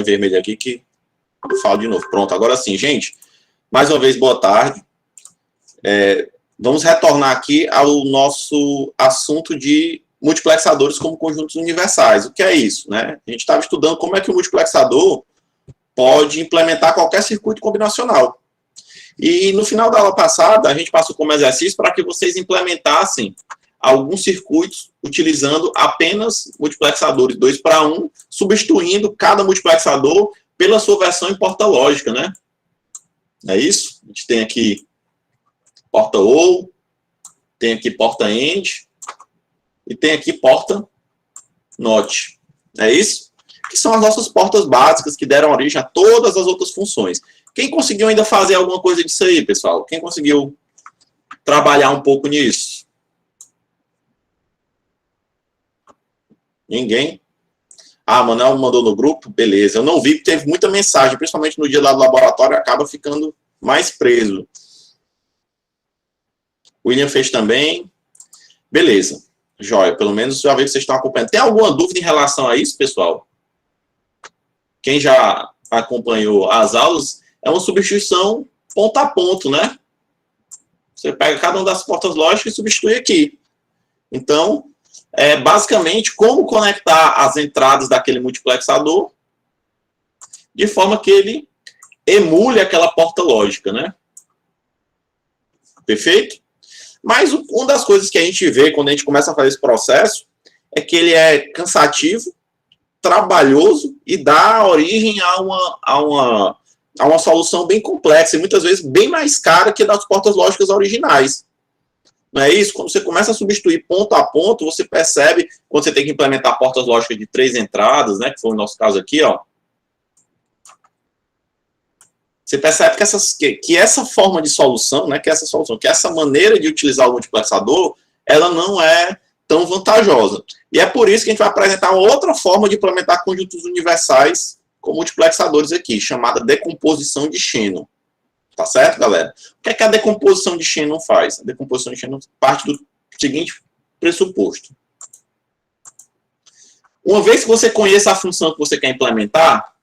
em vermelho aqui que eu falo de novo. Pronto, agora sim, gente. Mais uma vez, boa tarde. Vamos retornar aqui ao nosso assunto de multiplexadores como conjuntos universais. O que é isso, né? A gente estava estudando como é que o multiplexador pode implementar qualquer circuito combinacional. E no final da aula passada, a gente passou como exercício para que vocês implementassem alguns circuitos utilizando apenas multiplexadores 2 para 1, substituindo cada multiplexador pela sua versão em porta lógica, né? É isso? A gente tem aqui porta OR, tem aqui porta AND e tem aqui porta NOT. É isso? Que são as nossas portas básicas que deram origem a todas as outras funções. Quem conseguiu ainda fazer alguma coisa disso aí, pessoal? Quem conseguiu trabalhar um pouco nisso? Ninguém? Ah, Manuel mandou no grupo? Beleza. Eu não vi que teve muita mensagem, principalmente no dia lá do laboratório, acaba ficando mais preso. O William fez também. Beleza. Jóia. Pelo menos já vi que vocês estão acompanhando. Tem alguma dúvida em relação a isso, pessoal? Quem já acompanhou as aulas, é uma substituição ponto a ponto, né? Você pega cada uma das portas lógicas e substitui aqui. Então, basicamente, como conectar as entradas daquele multiplexador de forma que ele emule aquela porta lógica, né? Perfeito? Mas uma das coisas que a gente vê quando a gente começa a fazer esse processo é que ele é cansativo, trabalhoso e dá origem a uma solução bem complexa e muitas vezes bem mais cara que a das portas lógicas originais. Não é isso? Quando você começa a substituir ponto a ponto, você percebe, quando você tem que implementar portas lógicas de 3 entradas, né, que foi o nosso caso aqui, ó, você percebe que essa forma de solução, né, que essa maneira de utilizar o multiplexador, ela não é tão vantajosa. E é por isso que a gente vai apresentar uma outra forma de implementar conjuntos universais com multiplexadores aqui, chamada decomposição de Shannon. Tá certo, galera? O que é que a decomposição de Shannon faz? A decomposição de Shannon parte do seguinte pressuposto. Uma vez que você conheça a função que você quer implementar,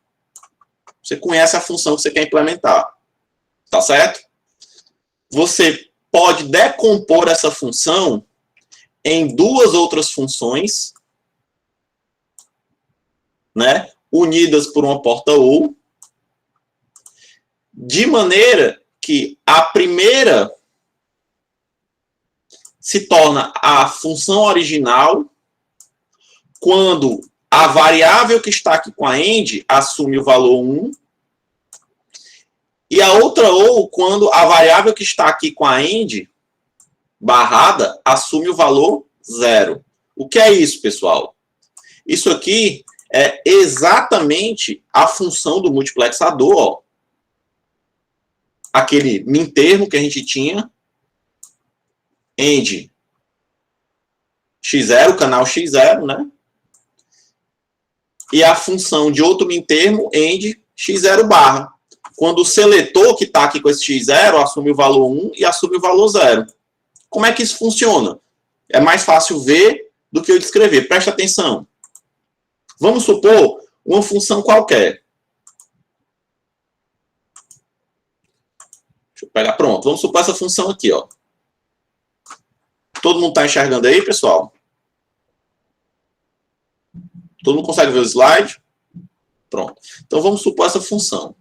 você conhece a função que você quer implementar. Tá certo? Você pode decompor essa função em 2 outras funções, né, unidas por uma porta OR, de maneira que a primeira se torna a função original quando a variável que está aqui com a AND assume o valor 1 e a outra OR quando a variável que está aqui com a AND barrada assume o valor 0. O que é isso, pessoal? Isso aqui é exatamente a função do multiplexador, ó. Aquele min termo que a gente tinha, AND x0, canal x0, né? E a função de outro min termo, AND x0 barra. Quando o seletor que está aqui com esse x0 assume o valor 1 e assume o valor 0. Como é que isso funciona? É mais fácil ver do que eu descrever. Presta atenção. Vamos supor uma função qualquer. Deixa eu pegar, pronto. Vamos supor essa função aqui, ó. Todo mundo está enxergando aí, pessoal? Todo mundo consegue ver o slide? Pronto. Então, vamos supor essa função.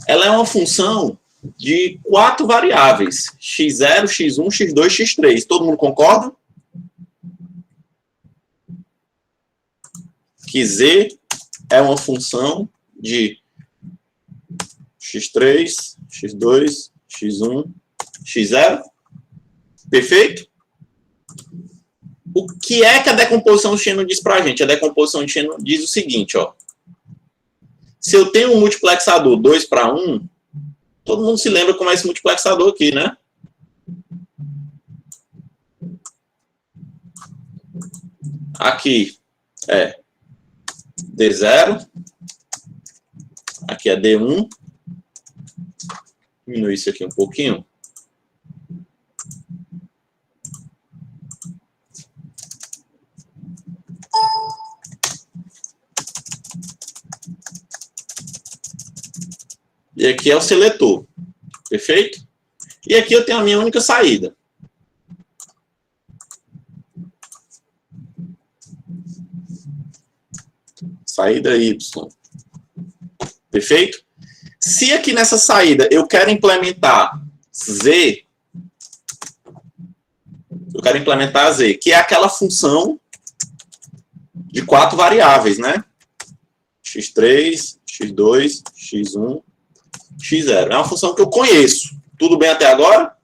Ela é uma função de 4 variáveis. x0, x1, x2, x3. Todo mundo concorda? Que z é uma função de x3, x2, x1, x0. Perfeito? O que é que a decomposição de Shannon diz para a gente? A decomposição de Shannon diz o seguinte, ó. Se eu tenho um multiplexador 2 para 1, todo mundo se lembra como é esse multiplexador aqui, né? Aqui é D0, aqui é D1, Diminuir isso aqui um pouquinho. E aqui é o seletor. Perfeito? E aqui eu tenho a minha única saída. Saída Y. Perfeito? Se aqui nessa saída eu quero implementar Z, que é aquela função de 4 variáveis, né? x3, x2, x1, x0. É uma função que eu conheço. Tudo bem até agora?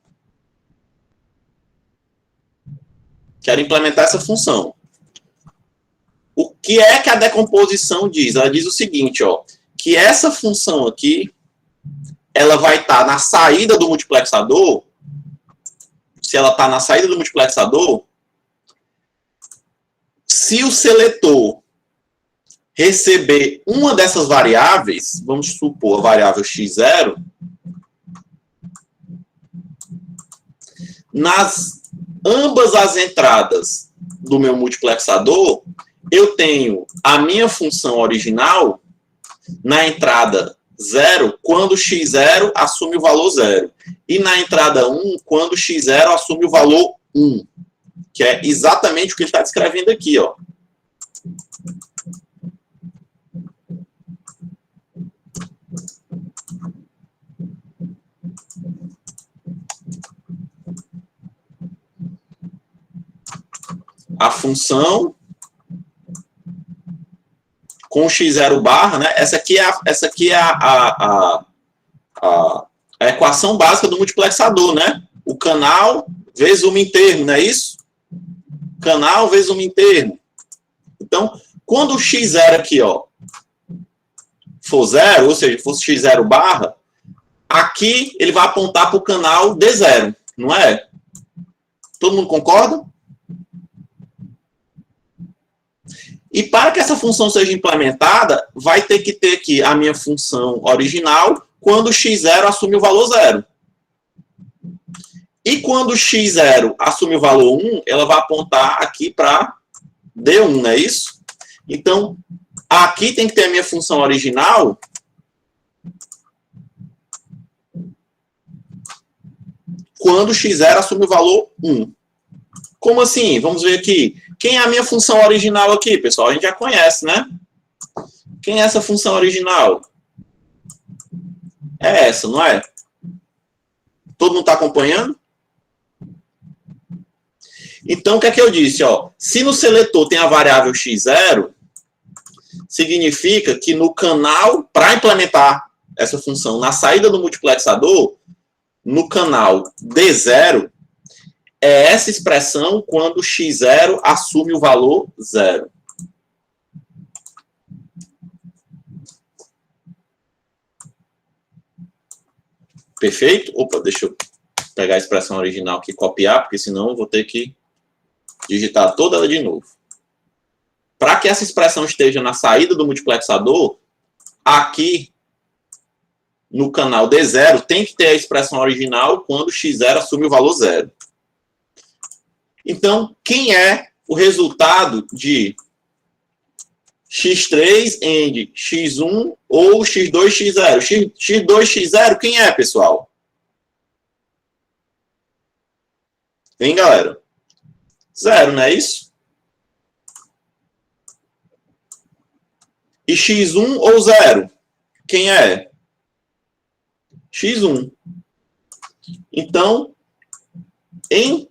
Quero implementar essa função. O que é que a decomposição diz? Ela diz o seguinte, ó, que essa função aqui, ela vai estar na saída do multiplexador. Se ela está na saída do multiplexador, se o seletor receber uma dessas variáveis, vamos supor a variável x0, nas ambas as entradas do meu multiplexador, eu tenho a minha função original na entrada 0, quando x0 assume o valor 0. E na entrada 1, quando x0 assume o valor 1. Que é exatamente o que ele está descrevendo aqui, ó. A função com x0 barra, né? Essa aqui é a equação básica do multiplexador, né? O canal vezes o min-termo, não é isso? Canal vezes o min-termo. Então, quando o x0 aqui, ó, for 0, ou seja, fosse x0 barra, aqui ele vai apontar para o canal D0, não é? Todo mundo concorda? E para que essa função seja implementada, vai ter que ter aqui a minha função original quando x0 assume o valor 0. E quando x0 assume o valor 1, ela vai apontar aqui para D1, não é isso? Então, aqui tem que ter a minha função original quando x0 assume o valor 1. Como assim? Vamos ver aqui. Quem é a minha função original aqui, pessoal? A gente já conhece, né? Quem é essa função original? É essa, não é? Todo mundo está acompanhando? Então, o que é que eu disse? Ó, se no seletor tem a variável x0, significa que no canal, para implementar essa função na saída do multiplexador, no canal D0, é essa expressão quando x0 assume o valor 0. Perfeito? Opa, deixa eu pegar a expressão original aqui e copiar, porque senão eu vou ter que digitar toda ela de novo. Para que essa expressão esteja na saída do multiplexador, aqui no canal D0 tem que ter a expressão original quando x0 assume o valor 0. Então, quem é o resultado de x3 AND x1 ou x2x0? x2x0, quem é, pessoal? Hein, galera? 0, não é isso? E x1 ou 0? Quem é? x1. Então, em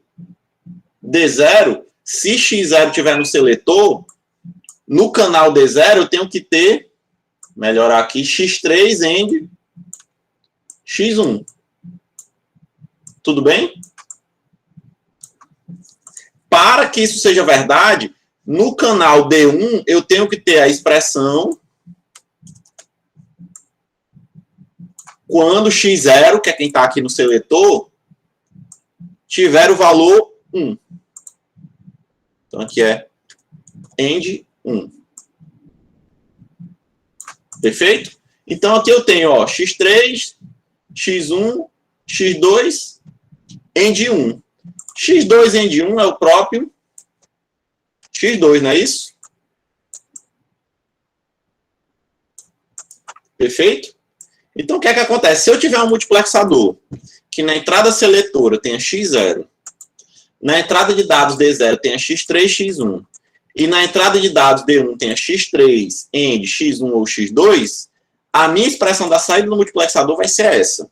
D0, se x0 estiver no seletor, no canal D0 eu tenho que ter, melhorar aqui, x3 AND x1. Tudo bem? Para que isso seja verdade, no canal D1 eu tenho que ter a expressão quando x0, que é quem está aqui no seletor, tiver o valor 1. Então, aqui é AND 1. Perfeito? Então, aqui eu tenho ó, x3 x1, x2, end 1. x2 end 1 é o próprio x2, não é isso? Perfeito? Então, o que é que acontece? Se eu tiver um multiplexador que na entrada seletora tenha x0, na entrada de dados D0 tenha x3, x1, e na entrada de dados D1 tenha x3, end, x1 ou x2, a minha expressão da saída do multiplexador vai ser essa.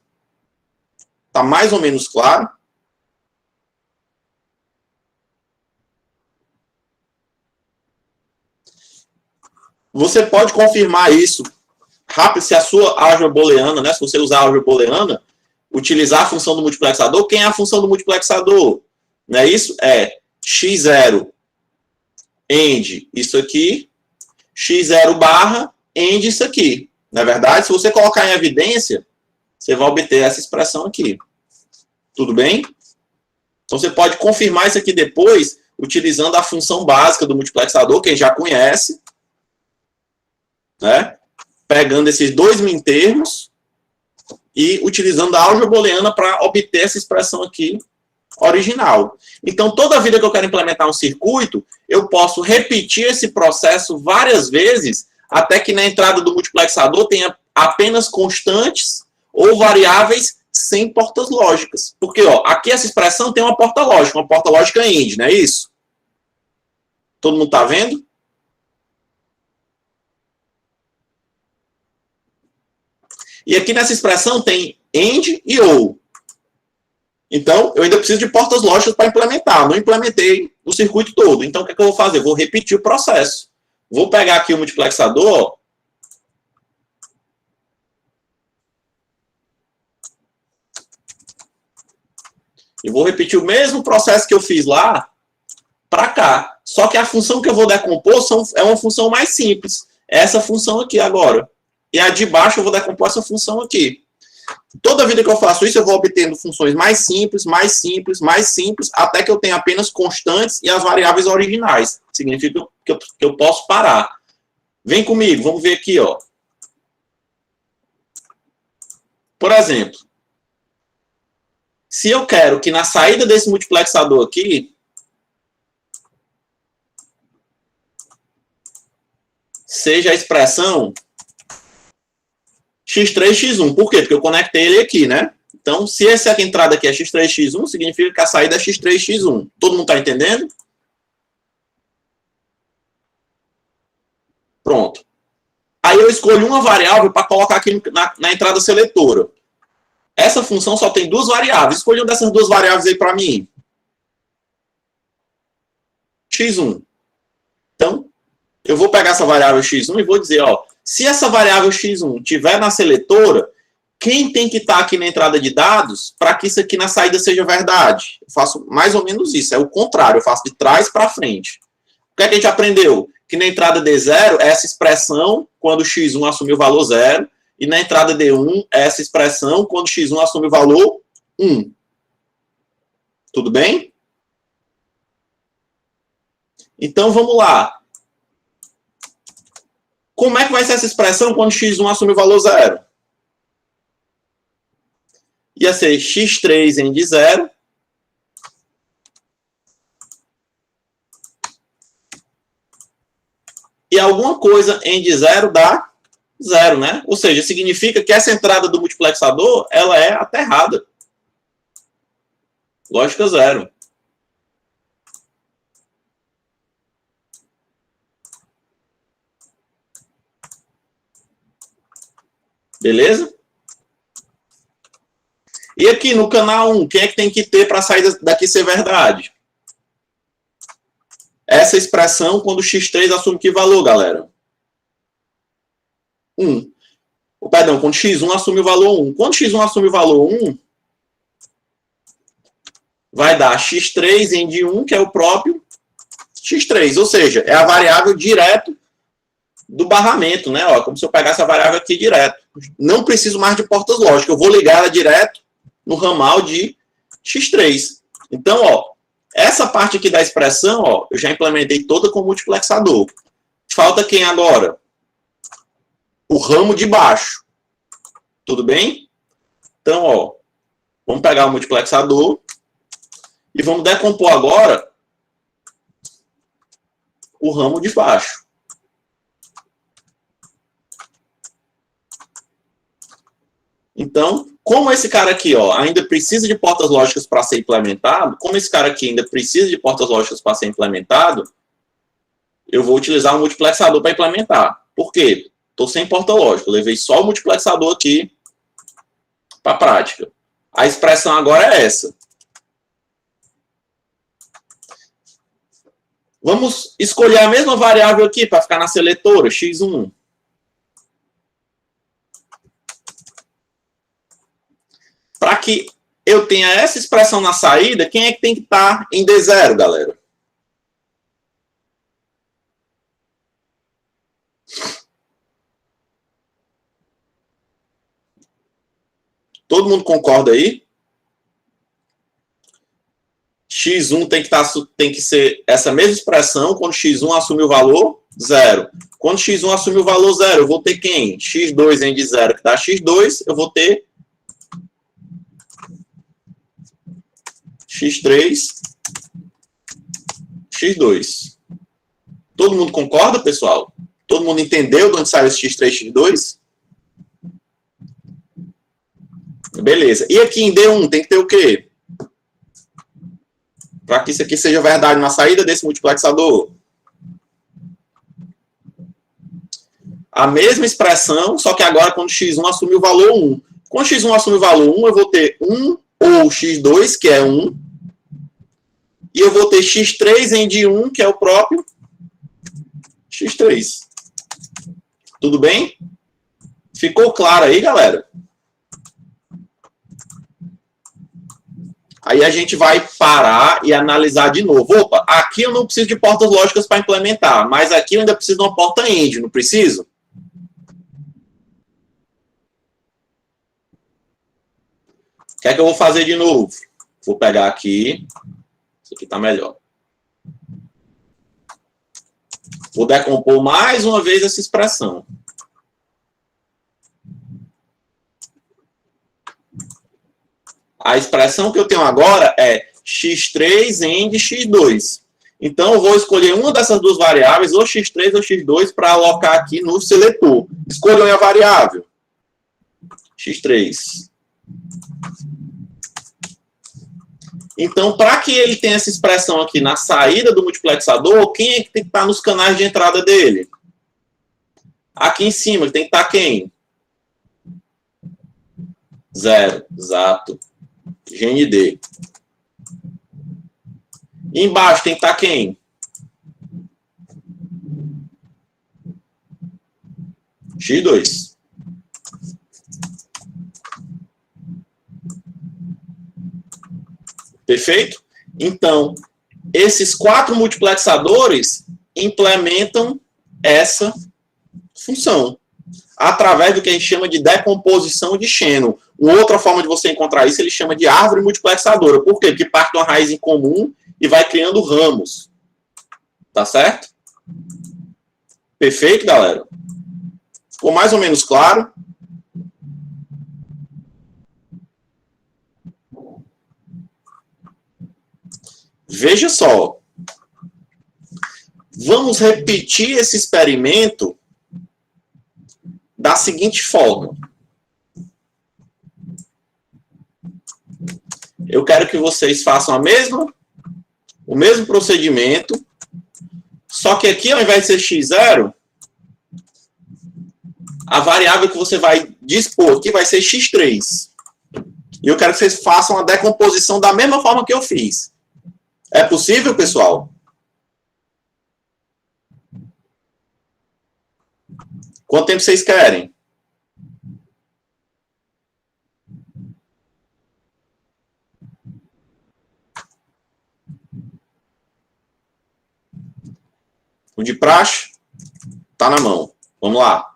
Tá mais ou menos claro? Você pode confirmar isso rápido se a sua álgebra booleana, né, se você usar a álgebra booleana, utilizar a função do multiplexador. Quem é a função do multiplexador? Não é isso? É x0 end isso aqui, x0 barra end isso aqui. Na verdade, se você colocar em evidência, você vai obter essa expressão aqui. Tudo bem? Então, você pode confirmar isso aqui depois, utilizando a função básica do multiplexador, quem já conhece, né? Pegando esses dois mintermos e utilizando a álgebra booleana para obter essa expressão aqui original. Então, toda vida que eu quero implementar um circuito, eu posso repetir esse processo várias vezes, até que na entrada do multiplexador tenha apenas constantes ou variáveis sem portas lógicas. Porque, ó, aqui essa expressão tem uma porta lógica end, não é isso? Todo mundo está vendo? E aqui nessa expressão tem end e ou. Então, eu ainda preciso de portas lógicas para implementar. Não implementei o circuito todo. Então, o que é que eu vou fazer? Vou repetir o processo. Vou pegar aqui o multiplexador. E vou repetir o mesmo processo que eu fiz lá para cá. Só que a função que eu vou decompor é uma função mais simples. Essa função aqui agora. E a de baixo eu vou decompor essa função aqui. Toda vida que eu faço isso, eu vou obtendo funções mais simples, mais simples, mais simples, até que eu tenha apenas constantes e as variáveis originais. Significa que eu posso parar. Vem comigo, vamos ver aqui, ó. Por exemplo, se eu quero que na saída desse multiplexador aqui, seja a expressão x3, x1. Por quê? Porque eu conectei ele aqui, né? Então, se essa entrada aqui é x3, x1, significa que a saída é x3, x1. Todo mundo está entendendo? Pronto. Aí eu escolho uma variável para colocar aqui na entrada seletora. Essa função só tem duas variáveis. Escolhi uma dessas duas variáveis aí para mim. x1. Então, eu vou pegar essa variável x1 e vou dizer, ó, se essa variável x1 estiver na seletora, quem tem que estar aqui na entrada de dados para que isso aqui na saída seja verdade? Eu faço mais ou menos isso, é o contrário, eu faço de trás para frente. O que é que a gente aprendeu? Que na entrada D0 é essa expressão quando x1 assume o valor 0, e na entrada D1 é essa expressão quando x1 assume o valor 1. Tudo bem? Então, vamos lá. Como é que vai ser essa expressão quando x1 assume o valor 0? Ia ser x3 end 0. E alguma coisa end 0 dá 0, né? Ou seja, significa que essa entrada do multiplexador, ela é aterrada. Lógica 0. Beleza? E aqui no canal 1, quem é que tem que ter para a saída daqui ser verdade? Essa expressão quando x3 assume que valor, galera? 1. Perdão, quando x1 assume o valor 1. Quando x1 assume o valor 1, vai dar x3 end 1, que é o próprio x3. Ou seja, é a variável direto do barramento, né? Ó, como se eu pegasse a variável aqui direto. Não preciso mais de portas lógicas. Eu vou ligar ela direto no ramal de x3. Então, ó, essa parte aqui da expressão, ó, eu já implementei toda com multiplexador. Falta quem agora? O ramo de baixo. Tudo bem? Então, ó, vamos pegar o multiplexador e vamos decompor agora o ramo de baixo. Então, como esse cara aqui, ó, ainda precisa de portas lógicas para ser implementado, como esse cara aqui ainda precisa de portas lógicas para ser implementado, eu vou utilizar um multiplexador para implementar. Por quê? Estou sem porta lógica, eu levei só o multiplexador aqui para a prática. A expressão agora é essa. Vamos escolher a mesma variável aqui para ficar na seletora, x1. Para que eu tenha essa expressão na saída, quem é que tem que estar em D0, galera? Todo mundo concorda aí? x1 tem que ser essa mesma expressão quando x1 assume o valor 0. Quando x1 assume o valor 0, eu vou ter quem? x2 em de 0, que dá x2, eu vou ter x3, x2. Todo mundo concorda, pessoal? Todo mundo entendeu de onde saiu esse x3, x2? Beleza. E aqui em D1 tem que ter o quê? Para que isso aqui seja verdade na saída desse multiplexador. A mesma expressão, só que agora quando x1 assume o valor 1. Quando x1 assume o valor 1, eu vou ter 1 ou x2, que é 1. E eu vou ter x3 em de 1, que é o próprio x3. Tudo bem? Ficou claro aí, galera? Aí a gente vai parar e analisar de novo. Opa, aqui eu não preciso de portas lógicas para implementar, mas aqui eu ainda preciso de uma porta AND, não preciso? O que é que eu vou fazer de novo? Vou pegar aqui. Isso aqui está melhor. Vou decompor mais uma vez essa expressão. A expressão que eu tenho agora é x3 AND x2. Então, eu vou escolher uma dessas duas variáveis, ou x3 ou x2, para alocar aqui no seletor. Escolham a variável. x3. Então, para que ele tenha essa expressão aqui na saída do multiplexador, quem é que tem que estar nos canais de entrada dele? Aqui em cima, tem que estar quem? 0, exato. GND. E embaixo tem que estar quem? X2. Perfeito? Então, esses 4 multiplexadores implementam essa função através do que a gente chama de decomposição de Shannon. Uma outra forma de você encontrar isso, ele chama de árvore multiplexadora. Por quê? Porque parte de uma raiz em comum e vai criando ramos. Tá certo? Perfeito, galera? Ficou mais ou menos claro? Veja só. Vamos repetir esse experimento da seguinte forma. Eu quero que vocês façam o mesmo procedimento, só que aqui, ao invés de ser x0, a variável que você vai dispor aqui vai ser x3. E eu quero que vocês façam a decomposição da mesma forma que eu fiz. É possível, pessoal? Quanto tempo vocês querem? O de praxe está na mão. Vamos lá.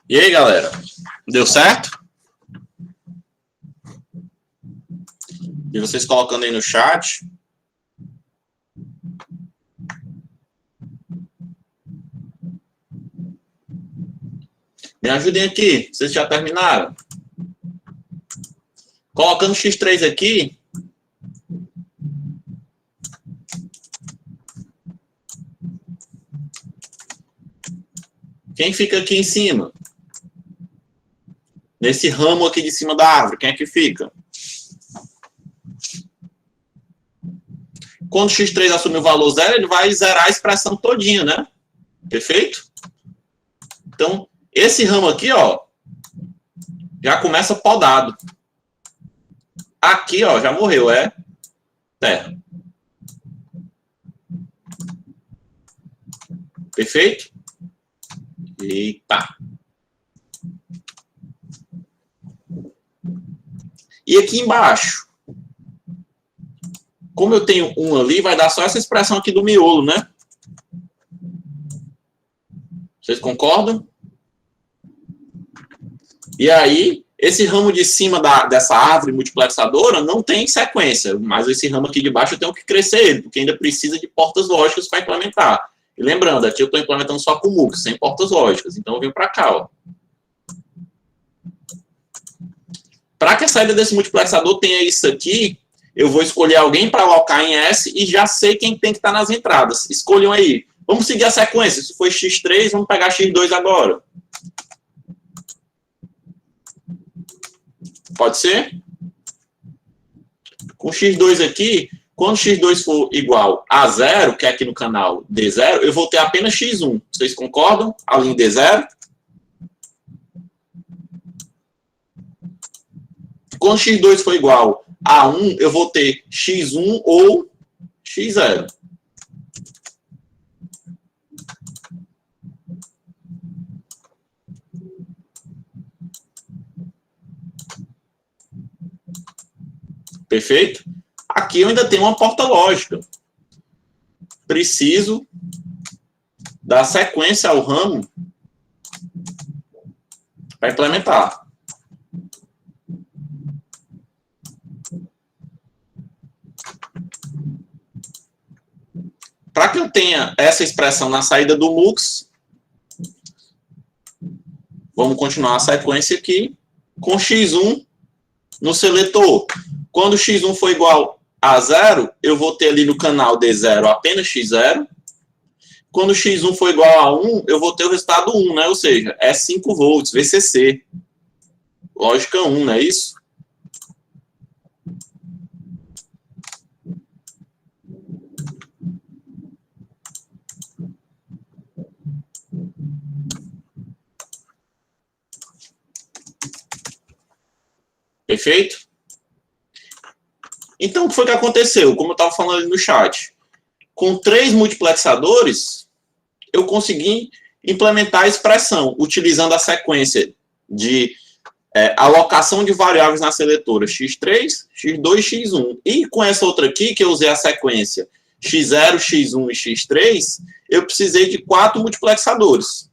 E aí, galera? Deu certo? E vocês colocando aí no chat. Me ajudem aqui. Vocês já terminaram? Colocando X3 aqui. Quem fica aqui em cima? Nesse ramo aqui de cima da árvore, quem é que fica? Quando x3 assumir o valor zero, ele vai zerar a expressão todinha, né? Perfeito? Então, esse ramo aqui, ó, já começa podado. Aqui, ó, já morreu, é terra. Perfeito? Eita. E aqui embaixo, como eu tenho um ali, vai dar só essa expressão aqui do miolo, né? Vocês concordam? E aí, esse ramo de cima dessa árvore multiplexadora não tem sequência, mas esse ramo aqui de baixo eu tenho que crescer ele, porque ainda precisa de portas lógicas para implementar. E lembrando, aqui eu estou implementando só com MUX, sem portas lógicas. Então eu venho para cá, ó. Para que a saída desse multiplexador tenha isso aqui, eu vou escolher alguém para alocar em S e já sei quem tem que estar nas entradas. Escolham aí. Vamos seguir a sequência. Se foi X3, vamos pegar X2 agora. Pode ser? Com X2 aqui, quando X2 for igual a 0, que é aqui no canal D0, eu vou ter apenas X1. Vocês concordam? A linha D0. Quando X2 for igual a 1, eu vou ter X1 ou X0. Perfeito? Aqui eu ainda tenho uma porta lógica. Preciso dar sequência ao ramo para implementar. Para que eu tenha essa expressão na saída do MUX, vamos continuar a sequência aqui com X1 no seletor. Quando X1 for igual a 0, eu vou ter ali no canal D0 apenas X0. Quando X1 for igual a 1, eu vou ter o resultado 1, né? Ou seja, é 5 volts, VCC. Lógica 1, não é isso? Perfeito? Então, o que foi que aconteceu? Como eu estava falando ali no chat, com 3 multiplexadores, eu consegui implementar a expressão, utilizando a sequência de alocação de variáveis na seletora x3, x2, x1. E com essa outra aqui, que eu usei a sequência x0, x1 e x3, eu precisei de 4 multiplexadores.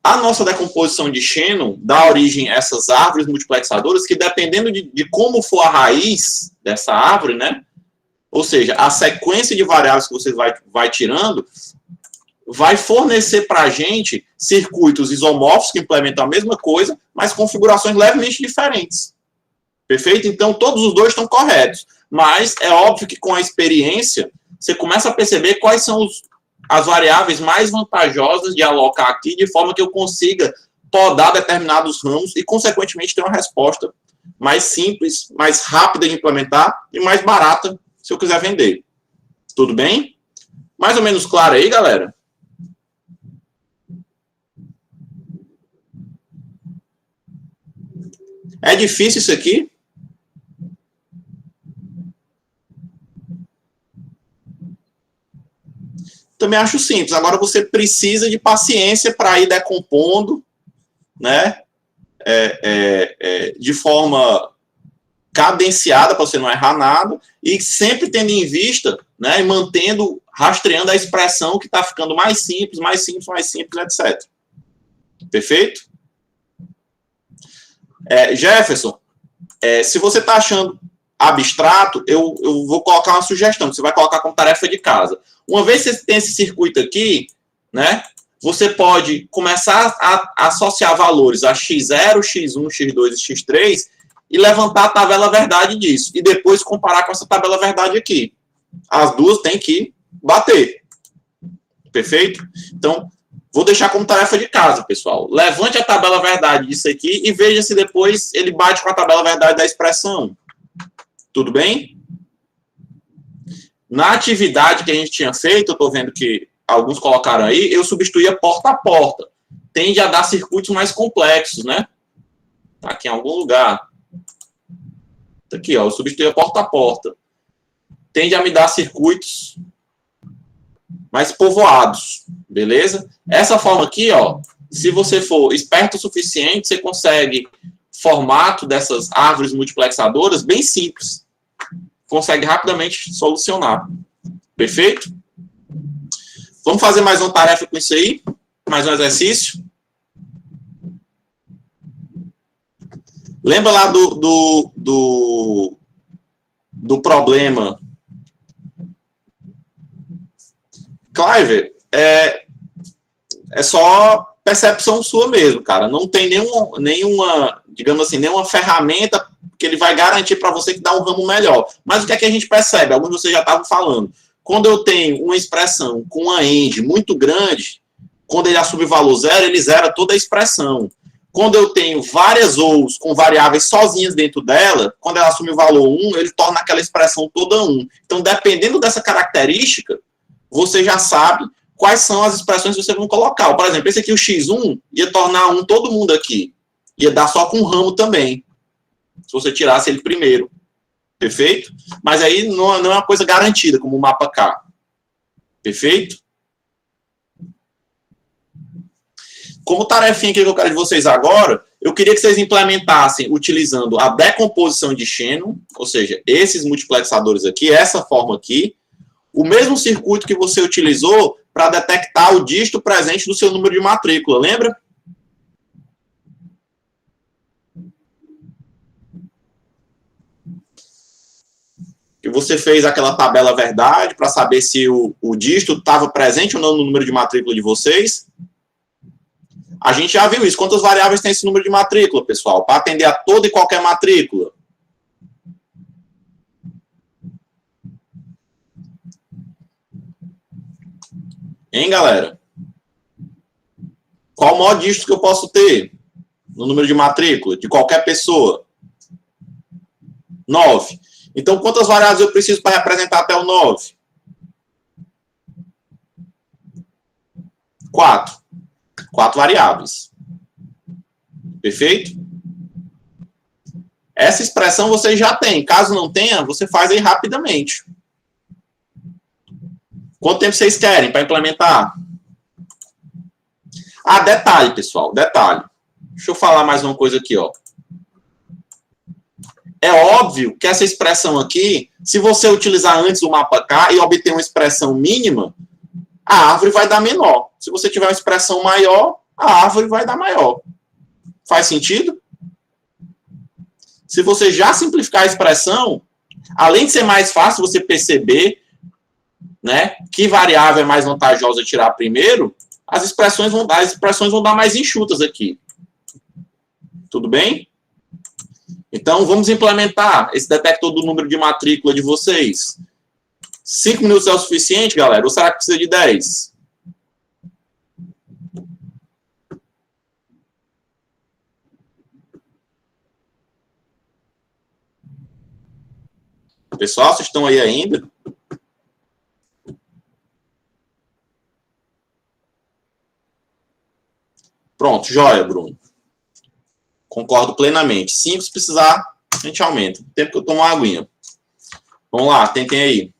A nossa decomposição de Shannon dá origem a essas árvores multiplexadoras que, dependendo de como for a raiz dessa árvore, né? Ou seja, a sequência de variáveis que você vai tirando vai fornecer para a gente circuitos isomórficos que implementam a mesma coisa, mas configurações levemente diferentes. Perfeito? Então, todos os dois estão corretos. Mas é óbvio que com a experiência, você começa a perceber quais são as variáveis mais vantajosas de alocar aqui, de forma que eu consiga podar determinados ramos e, consequentemente, ter uma resposta mais simples, mais rápida de implementar e mais barata se eu quiser vender. Tudo bem? Mais ou menos claro aí, galera? É difícil isso aqui? Também acho simples. Agora você precisa de paciência para ir decompondo, né? De forma cadenciada, para você não errar nada, e sempre tendo em vista, né? E mantendo rastreando a expressão que está ficando mais simples, mais simples, mais simples, etc. Perfeito? Jefferson, se você está achando abstrato, eu vou colocar uma sugestão, que você vai colocar como tarefa de casa. Uma vez que você tem esse circuito aqui, né, você pode começar a associar valores a x0, x1, x2 e x3 e levantar a tabela verdade disso. E depois comparar com essa tabela verdade aqui. As duas têm que bater. Perfeito? Então, vou deixar como tarefa de casa, pessoal. Levante a tabela verdade disso aqui e veja se depois ele bate com a tabela verdade da expressão. Tudo bem? Na atividade que a gente tinha feito, eu estou vendo que alguns colocaram aí, eu substituía porta a porta. Tende a dar circuitos mais complexos, né? Tá aqui em algum lugar. Tá aqui, ó, eu substituía porta a porta. Tende a me dar circuitos mais povoados, beleza? Essa forma aqui, ó, se você for esperto o suficiente, você consegue formato dessas árvores multiplexadoras bem simples. Consegue rapidamente solucionar. Perfeito? Vamos fazer mais uma tarefa com isso aí? Mais um exercício? Lembra lá do problema. Clive, é só percepção sua mesmo, cara. Não tem nenhuma, digamos assim, nenhuma ferramenta que ele vai garantir para você que dá um ramo melhor. Mas o que é que a gente percebe? Alguns de vocês já estavam falando. Quando eu tenho uma expressão com uma end muito grande, quando ele assume o valor zero, ele zera toda a expressão. Quando eu tenho várias ous com variáveis sozinhas dentro dela, quando ela assume o valor 1, ele torna aquela expressão toda 1. Então, dependendo dessa característica, você já sabe quais são as expressões que você vai colocar. Por exemplo, esse aqui, o x1, ia tornar 1 todo mundo aqui. Ia dar só com um ramo também, se você tirasse ele primeiro. Perfeito? Mas aí não é uma coisa garantida, como o mapa K. Perfeito? Como tarefinha que eu quero de vocês agora, eu queria que vocês implementassem utilizando a decomposição de Shannon, ou seja, esses multiplexadores aqui, essa forma aqui, o mesmo circuito que você utilizou para detectar o dígito presente do seu número de matrícula, lembra? Que você fez aquela tabela verdade para saber se o dígito estava presente ou não no número de matrícula de vocês. A gente já viu isso. Quantas variáveis tem esse número de matrícula, pessoal? Para atender a toda e qualquer matrícula. Hein, galera? Qual o maior dígito que eu posso ter no número de matrícula de qualquer pessoa? 9. Então, quantas variáveis eu preciso para representar até o 9? 4. 4 variáveis. Perfeito? Essa expressão você já tem. Caso não tenha, você faz aí rapidamente. Quanto tempo vocês querem para implementar? Ah, detalhe, pessoal, detalhe. Deixa eu falar mais uma coisa aqui, ó. É óbvio que essa expressão aqui, se você utilizar antes o mapa K e obter uma expressão mínima, a árvore vai dar menor. Se você tiver uma expressão maior, a árvore vai dar maior. Faz sentido? Se você já simplificar a expressão, além de ser mais fácil você perceber, né, que variável é mais vantajosa tirar primeiro, as expressões vão dar mais enxutas aqui. Tudo bem? Então, vamos implementar esse detector do número de matrícula de vocês. 5 minutos é o suficiente, galera? Ou será que precisa de 10? Pessoal, vocês estão aí ainda? Pronto, joia, Bruno. Concordo plenamente. Sim, se precisar, a gente aumenta. O tempo que eu tomo uma aguinha. Vamos lá, tentem aí.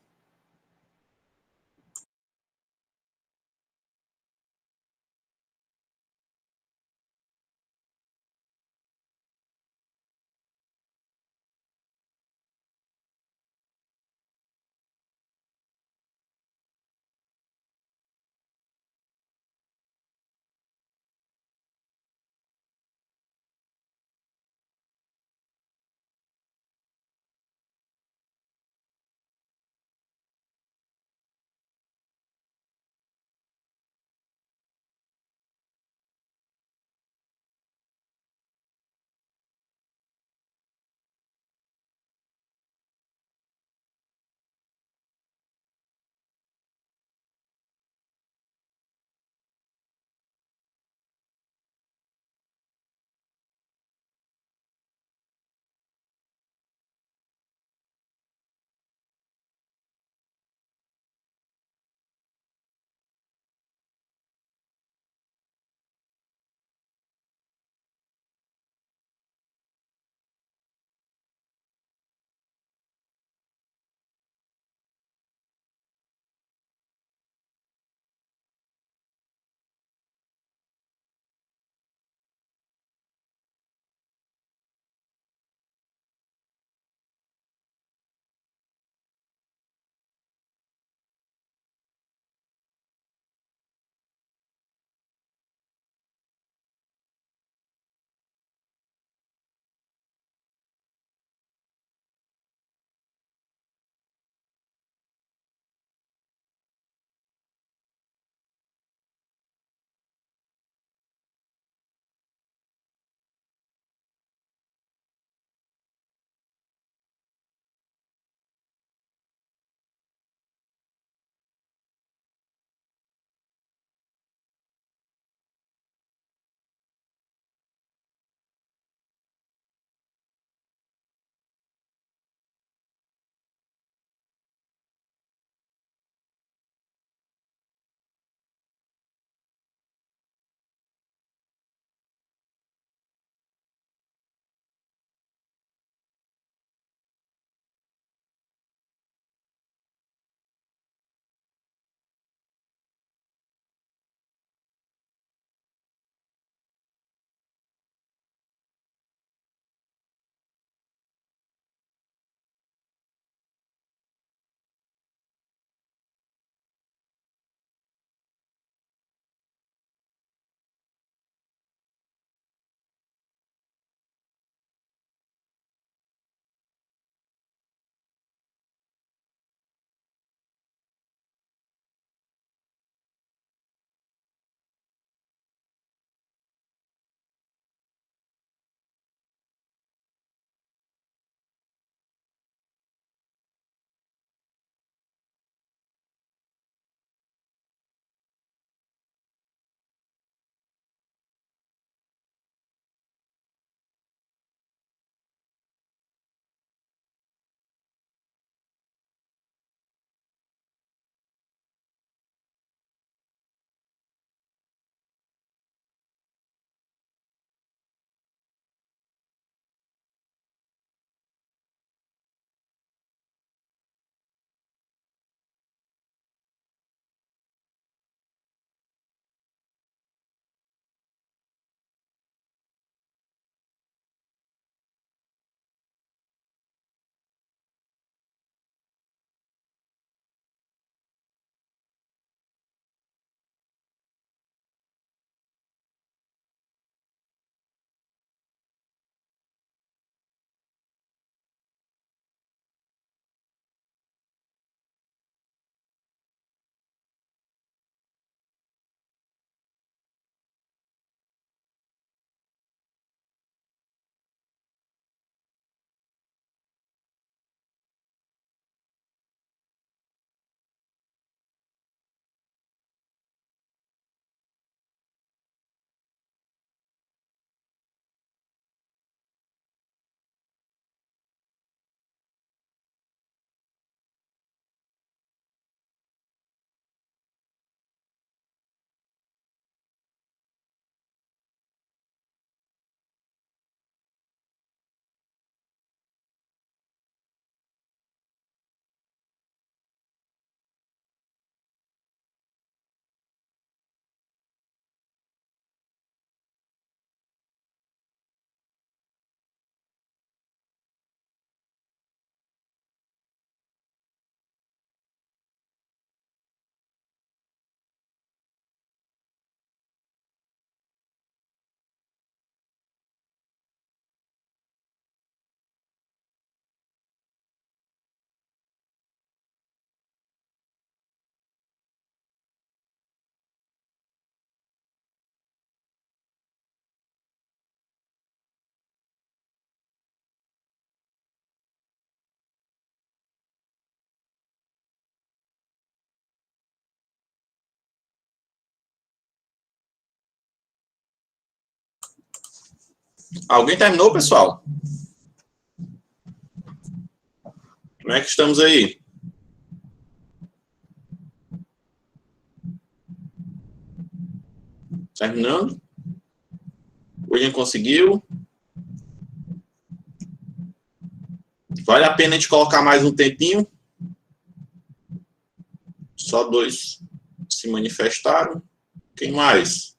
Alguém terminou, pessoal? Como é que estamos aí? Terminando? William conseguiu? Vale a pena a gente colocar mais um tempinho? Só 2 se manifestaram. Quem mais?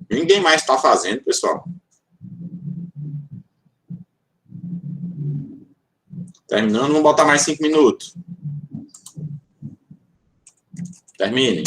Ninguém mais está fazendo, pessoal. Terminando, vamos botar mais 5 minutos. Terminem.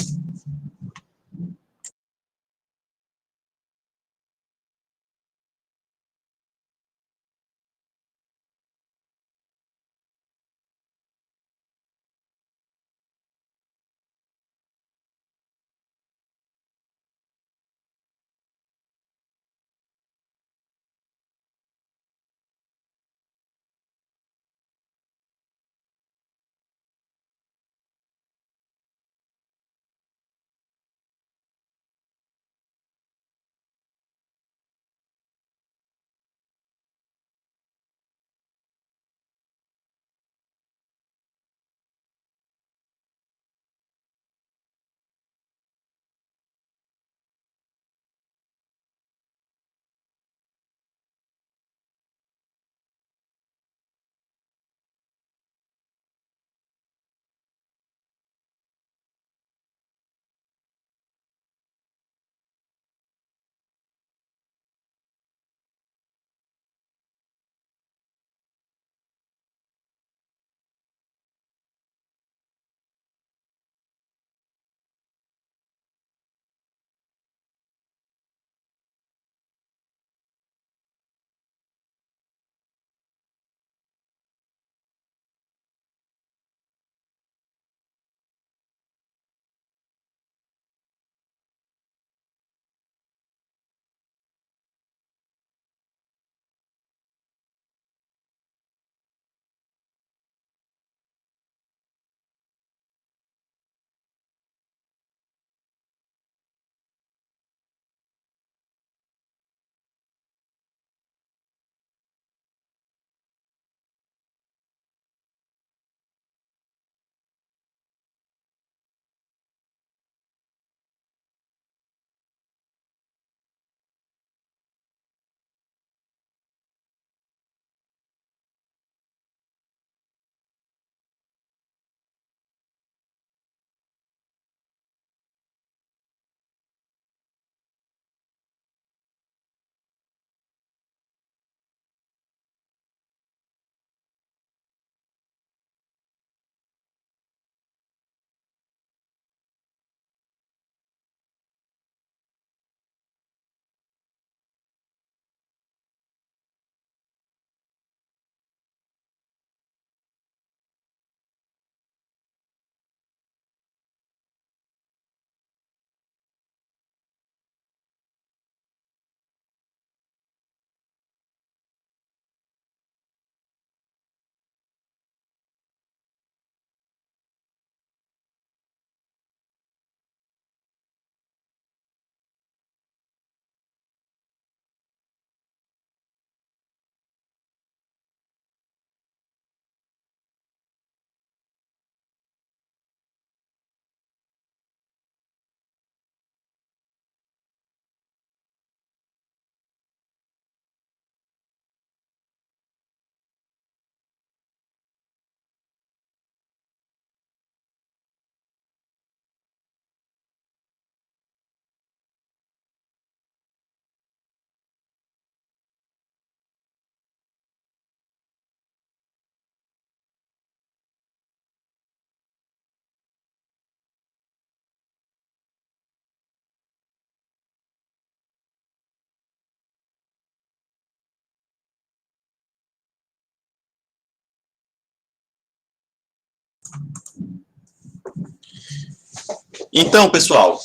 Então, pessoal,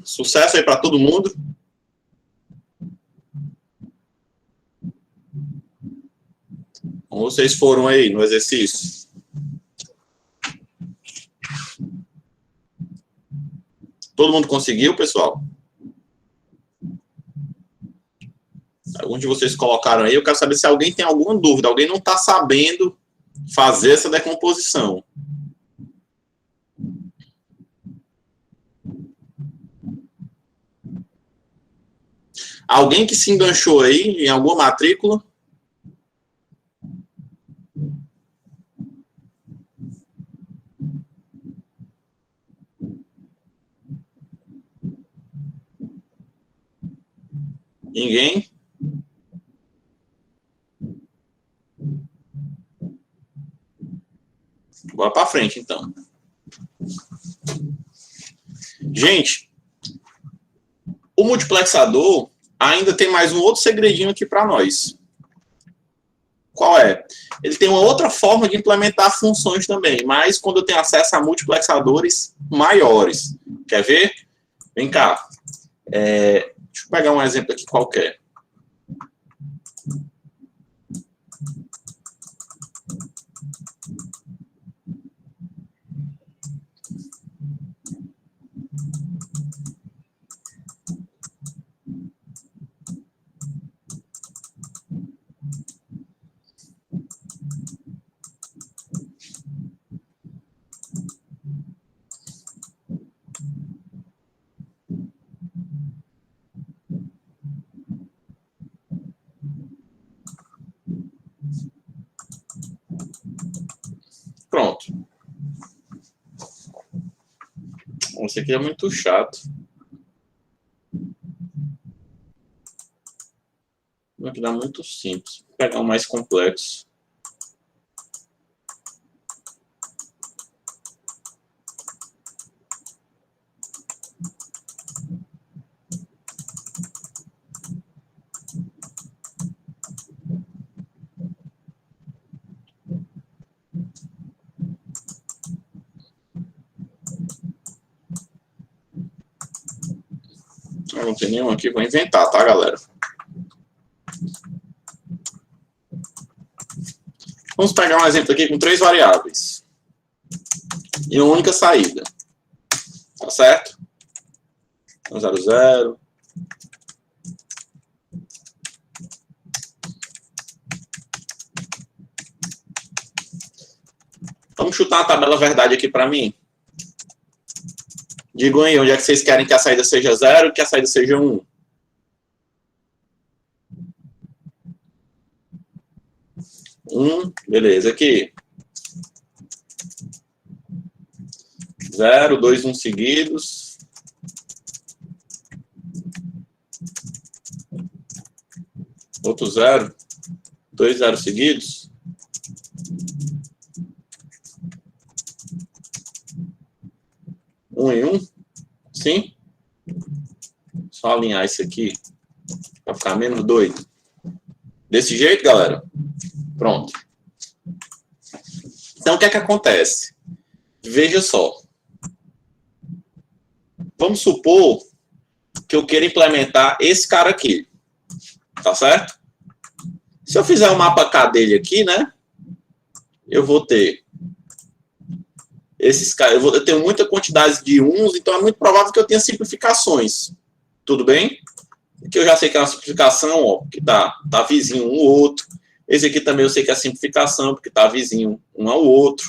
sucesso aí para todo mundo. Como vocês foram aí no exercício? Todo mundo conseguiu, pessoal? Alguns de vocês colocaram aí. Eu quero saber se alguém tem alguma dúvida. Alguém não está sabendo fazer essa decomposição. Alguém que se enganchou aí em alguma matrícula? Ninguém? Bora para frente, então. Gente, o multiplexador ainda tem mais um outro segredinho aqui para nós. Qual é? Ele tem uma outra forma de implementar funções também, mas quando eu tenho acesso a multiplexadores maiores. Quer ver? Vem cá. Deixa eu pegar um exemplo aqui qualquer. Pronto. Esse aqui é muito chato. Vou dar muito simples. Vou pegar um mais complexo. Eu não tem nenhum aqui, vou inventar, tá, galera? Vamos pegar um exemplo aqui com 3 variáveis. E uma única saída. Tá certo? 0, 0. Vamos chutar uma tabela verdade aqui para mim. Digam aí onde é que vocês querem que a saída seja 0 e que a saída seja 1. 1, beleza, aqui. 0, 2, 1 seguidos. Outro 0, 2 0 seguidos. Um em um. Sim? Só alinhar isso aqui para ficar menos doido. Desse jeito, galera? Pronto. Então, o que é que acontece? Veja só. Vamos supor que eu queira implementar esse cara aqui. Tá certo? Se eu fizer o mapa K dele aqui, né? Eu vou ter esses caras. Eu tenho muita quantidade de uns, então é muito provável que eu tenha simplificações. Tudo bem? Aqui eu já sei que é uma simplificação, ó, porque tá vizinho um ao outro. Esse aqui também eu sei que é simplificação, porque tá vizinho um ao outro.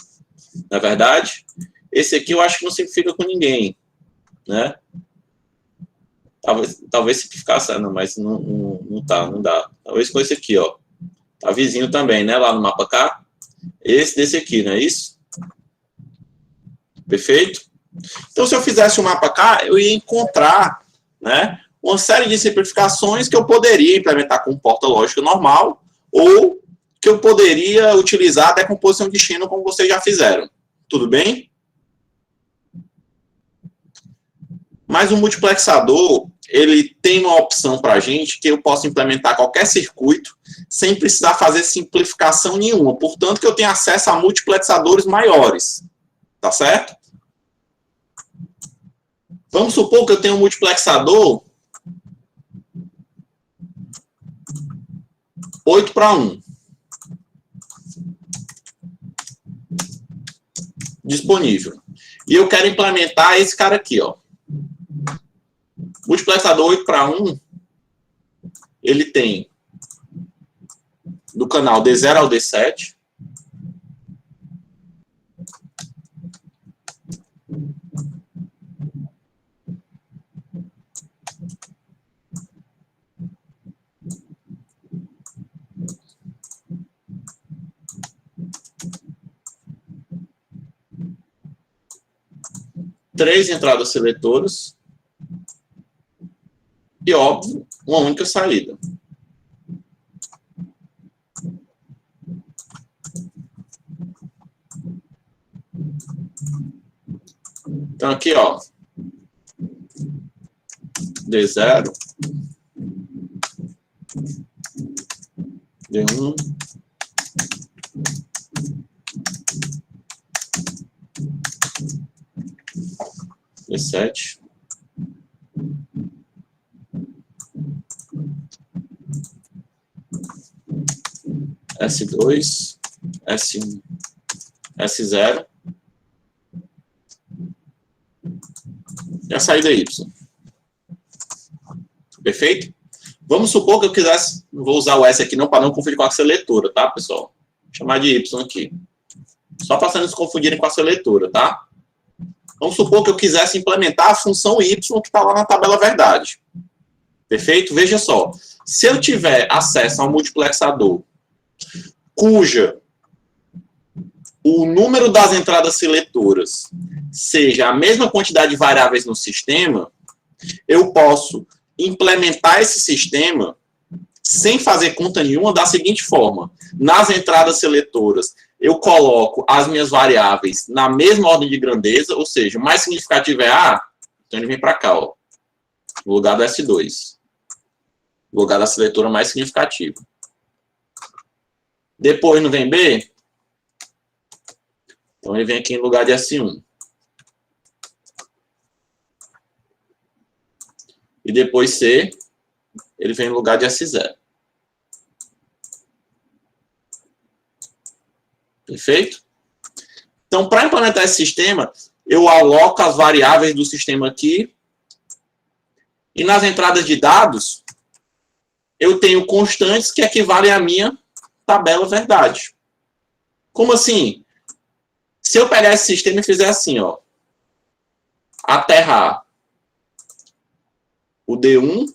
Não é verdade? Esse aqui eu acho que não simplifica com ninguém, né? Talvez simplificação, não, mas não dá. Talvez com esse aqui, ó. Tá vizinho também, né? Lá no mapa K. Esse desse aqui, não é isso? Perfeito? Então, se eu fizesse o mapa K, eu ia encontrar, né, uma série de simplificações que eu poderia implementar com porta lógica normal ou que eu poderia utilizar a decomposição de Shannon como vocês já fizeram. Tudo bem? Mas o multiplexador, ele tem uma opção para a gente que eu posso implementar qualquer circuito sem precisar fazer simplificação nenhuma. Portanto, que eu tenho acesso a multiplexadores maiores. Tá certo? Vamos supor que eu tenho um multiplexador 8:1 disponível. E eu quero implementar esse cara aqui, ó. Multiplexador 8 para 1, ele tem do canal D0 ao D7. Três entradas seletoras e, óbvio, uma única saída. Então, aqui, ó, D0, D1, D7, S2, S1, S0 e a saída Y. Perfeito? Vamos supor que eu quisesse, não vou usar o S aqui não, para não confundir com a seletora, tá, pessoal? Vou chamar de Y aqui. Só para vocês não se confundirem com a seletora, tá? Vamos supor que eu quisesse implementar a função Y que está lá na tabela verdade. Perfeito? Veja só. Se eu tiver acesso a um multiplexador cuja o número das entradas seletoras seja a mesma quantidade de variáveis no sistema, eu posso implementar esse sistema sem fazer conta nenhuma da seguinte forma. Nas entradas seletoras, eu coloco as minhas variáveis na mesma ordem de grandeza, ou seja, o mais significativo é A, então ele vem para cá, ó, no lugar do S2. No lugar da seletora mais significativa. Depois não vem B, então ele vem aqui em lugar de S1. E depois C, ele vem em lugar de S0. Perfeito? Então, para implementar esse sistema, eu aloco as variáveis do sistema aqui. E nas entradas de dados, eu tenho constantes que equivalem à minha tabela verdade. Como assim? Se eu pegar esse sistema e fizer assim, ó, aterrar o D1,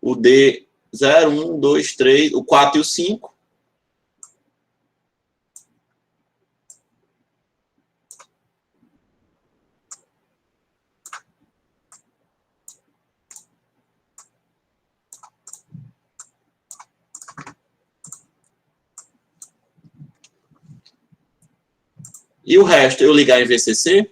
o D0, 1, 2, 3, o 4 e o 5. E o resto eu ligar em VCC.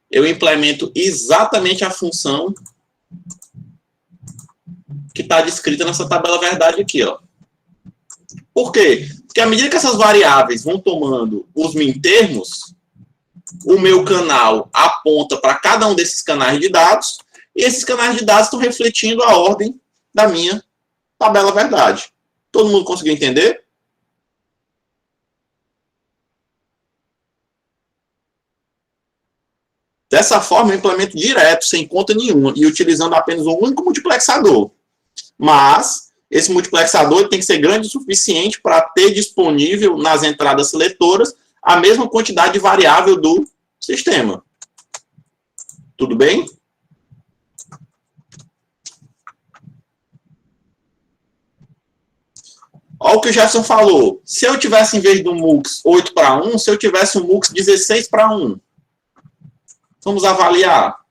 Eu implemento exatamente a função que está descrita nessa tabela verdade aqui, ó. Por quê? Porque à medida que essas variáveis vão tomando os mintermos, o meu canal aponta para cada um desses canais de dados, e esses canais de dados estão refletindo a ordem da minha tabela verdade. Todo mundo conseguiu entender? Dessa forma, eu implemento direto, sem conta nenhuma, e utilizando apenas um único multiplexador. Mas esse multiplexador tem que ser grande o suficiente para ter disponível nas entradas seletoras a mesma quantidade de variável do sistema. Tudo bem? Olha o que o Jefferson falou. Se eu tivesse, em vez do MUX 8 para 1, se eu tivesse um MUX 16 para 1. Vamos avaliar.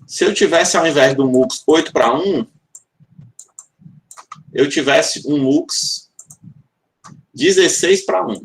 Se eu tivesse, ao invés do MUX 8 para 1, eu tivesse um MUX 16:1.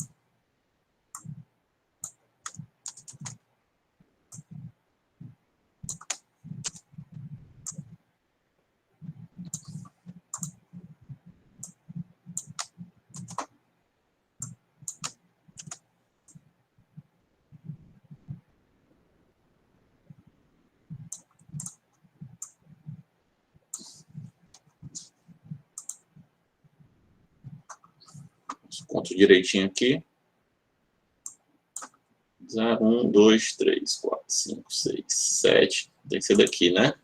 Conto direitinho aqui. 1, 2, 3, 4, 5, 6, 7. Tem que ser daqui, né?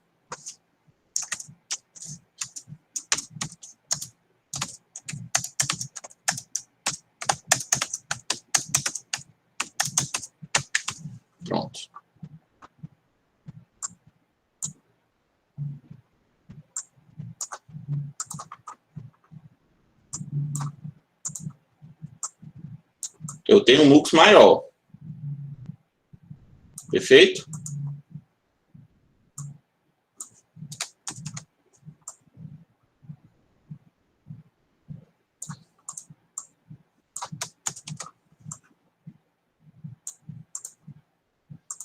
Pronto. Eu tenho um mux maior. Perfeito?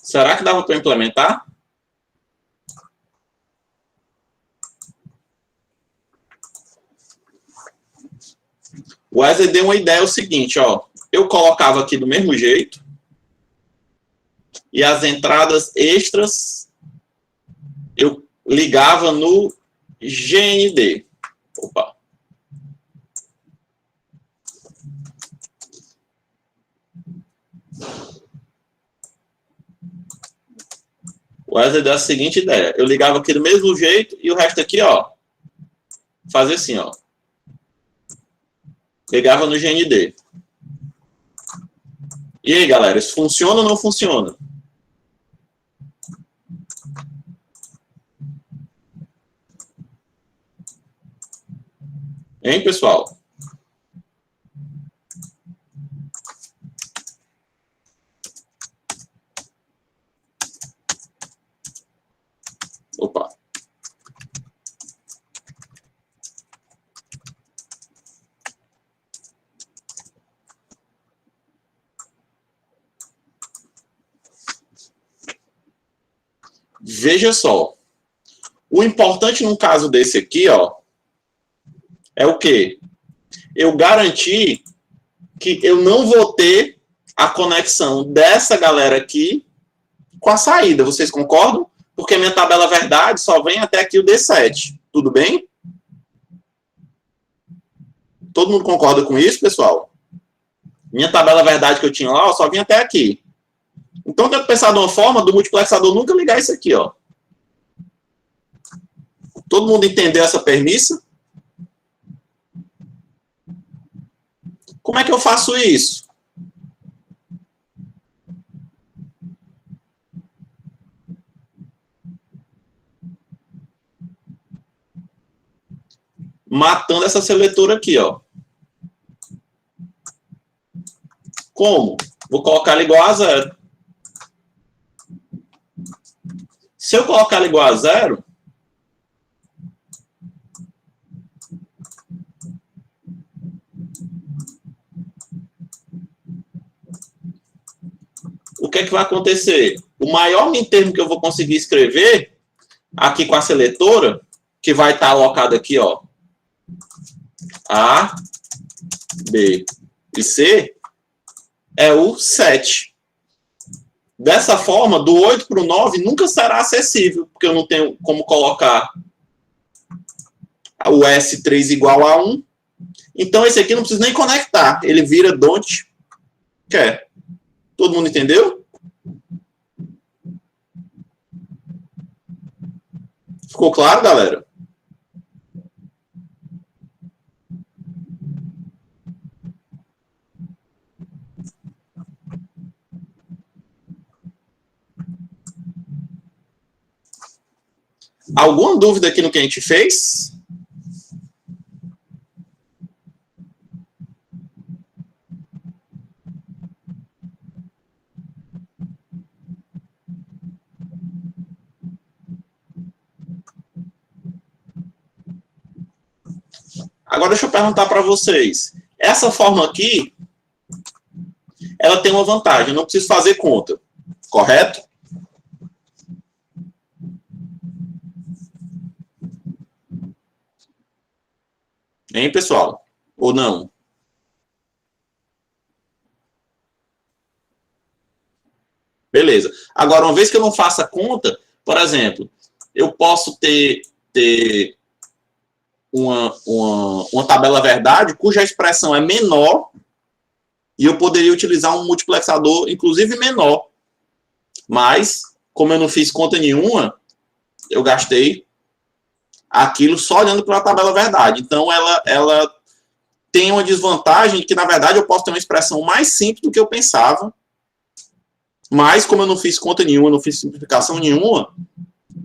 Será que dava para implementar? O Wesley deu uma ideia, é o seguinte, ó. Eu colocava aqui do mesmo jeito. E as entradas extras eu ligava no GND. Opa. O Wesley deu a seguinte ideia. Eu ligava aqui do mesmo jeito e o resto aqui, ó. Fazia assim, ó. Ligava no GND. E aí, galera, isso funciona ou não funciona? Hein, pessoal? Opa. Veja só. O importante num caso desse aqui, ó, é o quê? Eu garantir que eu não vou ter a conexão dessa galera aqui com a saída. Vocês concordam? Porque minha tabela verdade só vem até aqui o D7. Tudo bem? Todo mundo concorda com isso, pessoal? Minha tabela verdade que eu tinha lá, ó, só vinha até aqui. Então, tem que pensar de uma forma do multiplexador nunca ligar isso aqui, ó. Todo mundo entendeu essa premissa? Como é que eu faço isso? Matando essa seletora aqui, ó. Como? Vou colocar ela igual a 0. Se eu colocar ela igual a 0, o que é que vai acontecer? O maior termo que eu vou conseguir escrever aqui com a seletora, que vai estar alocado aqui, ó, A, B e C, é o 7. Dessa forma, do 8 para o 9 nunca será acessível, porque eu não tenho como colocar o S3 igual a 1. Então, esse aqui não precisa nem conectar. Ele vira don't quer. Todo mundo entendeu? Ficou claro, galera? Alguma dúvida aqui no que a gente fez? Agora deixa eu perguntar para vocês. Essa forma aqui, ela tem uma vantagem, eu não preciso fazer conta, correto? Hein, pessoal? Ou não? Beleza. Agora, uma vez que eu não faça conta, por exemplo, eu posso ter uma tabela verdade cuja expressão é menor e eu poderia utilizar um multiplexador, inclusive menor. Mas, como eu não fiz conta nenhuma, eu gastei aquilo só olhando para a tabela verdade. Então, ela tem uma desvantagem que, na verdade, eu posso ter uma expressão mais simples do que eu pensava. Mas, como eu não fiz conta nenhuma, não fiz simplificação nenhuma,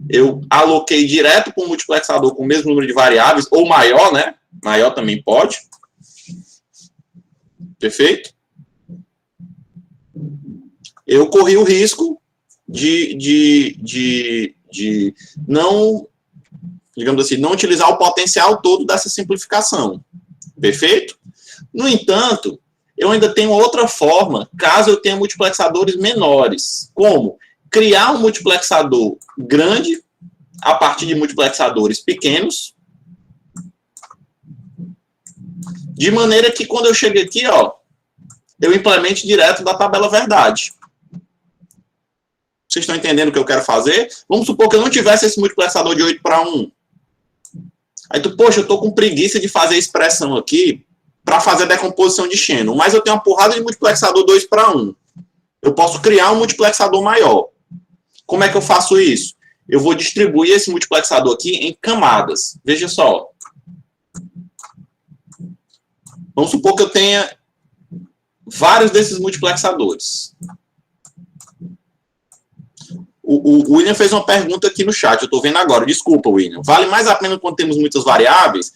eu aloquei direto para um multiplexador com o mesmo número de variáveis, ou maior, né? Maior também pode. Perfeito? Eu corri o risco de não, digamos assim, não utilizar o potencial todo dessa simplificação. Perfeito? No entanto, eu ainda tenho outra forma, caso eu tenha multiplexadores menores. Como? Criar um multiplexador grande a partir de multiplexadores pequenos, de maneira que quando eu chego aqui, ó, eu implemente direto da tabela verdade. Vocês estão entendendo o que eu quero fazer? Vamos supor que eu não tivesse esse multiplexador de 8 para 1. Aí tu, poxa, eu estou com preguiça de fazer a expressão aqui para fazer a decomposição de Shannon, mas eu tenho uma porrada de multiplexador 2 para 1. Eu posso criar um multiplexador maior. Como é que eu faço isso? Eu vou distribuir esse multiplexador aqui em camadas. Veja só. Vamos supor que eu tenha vários desses multiplexadores. O William fez uma pergunta aqui no chat, eu estou vendo agora. Desculpa, William. Vale mais a pena quando temos muitas variáveis?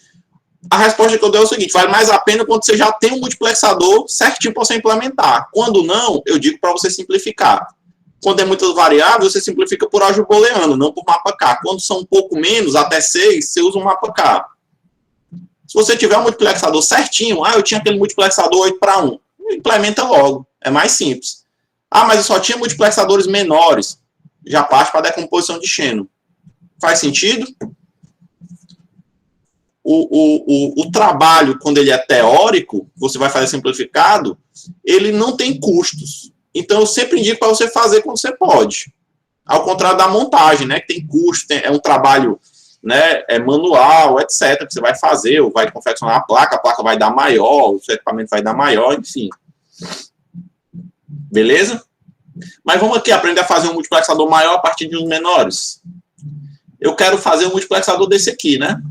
A resposta que eu dei é o seguinte, vale mais a pena quando você já tem um multiplexador certinho para você implementar. Quando não, eu digo para você simplificar. Quando é muitas variáveis, você simplifica por álgebra booleana, não por mapa K. Quando são um pouco menos, até 6, você usa um mapa K. Se você tiver um multiplexador certinho, eu tinha aquele multiplexador 8 para 1, implementa logo, é mais simples. Mas eu só tinha multiplexadores menores, já parte para a decomposição de Shannon. Faz sentido? O trabalho, quando ele é teórico, você vai fazer simplificado, ele não tem custos. Então, eu sempre indico para você fazer quando você pode. Ao contrário da montagem, né, que tem custo, é um trabalho, né, manual, etc., que você vai fazer, ou vai confeccionar a placa vai dar maior, o seu equipamento vai dar maior, enfim. Beleza? Mas vamos aqui aprender a fazer um multiplexador maior a partir de uns menores. Eu quero fazer um multiplexador desse aqui, né?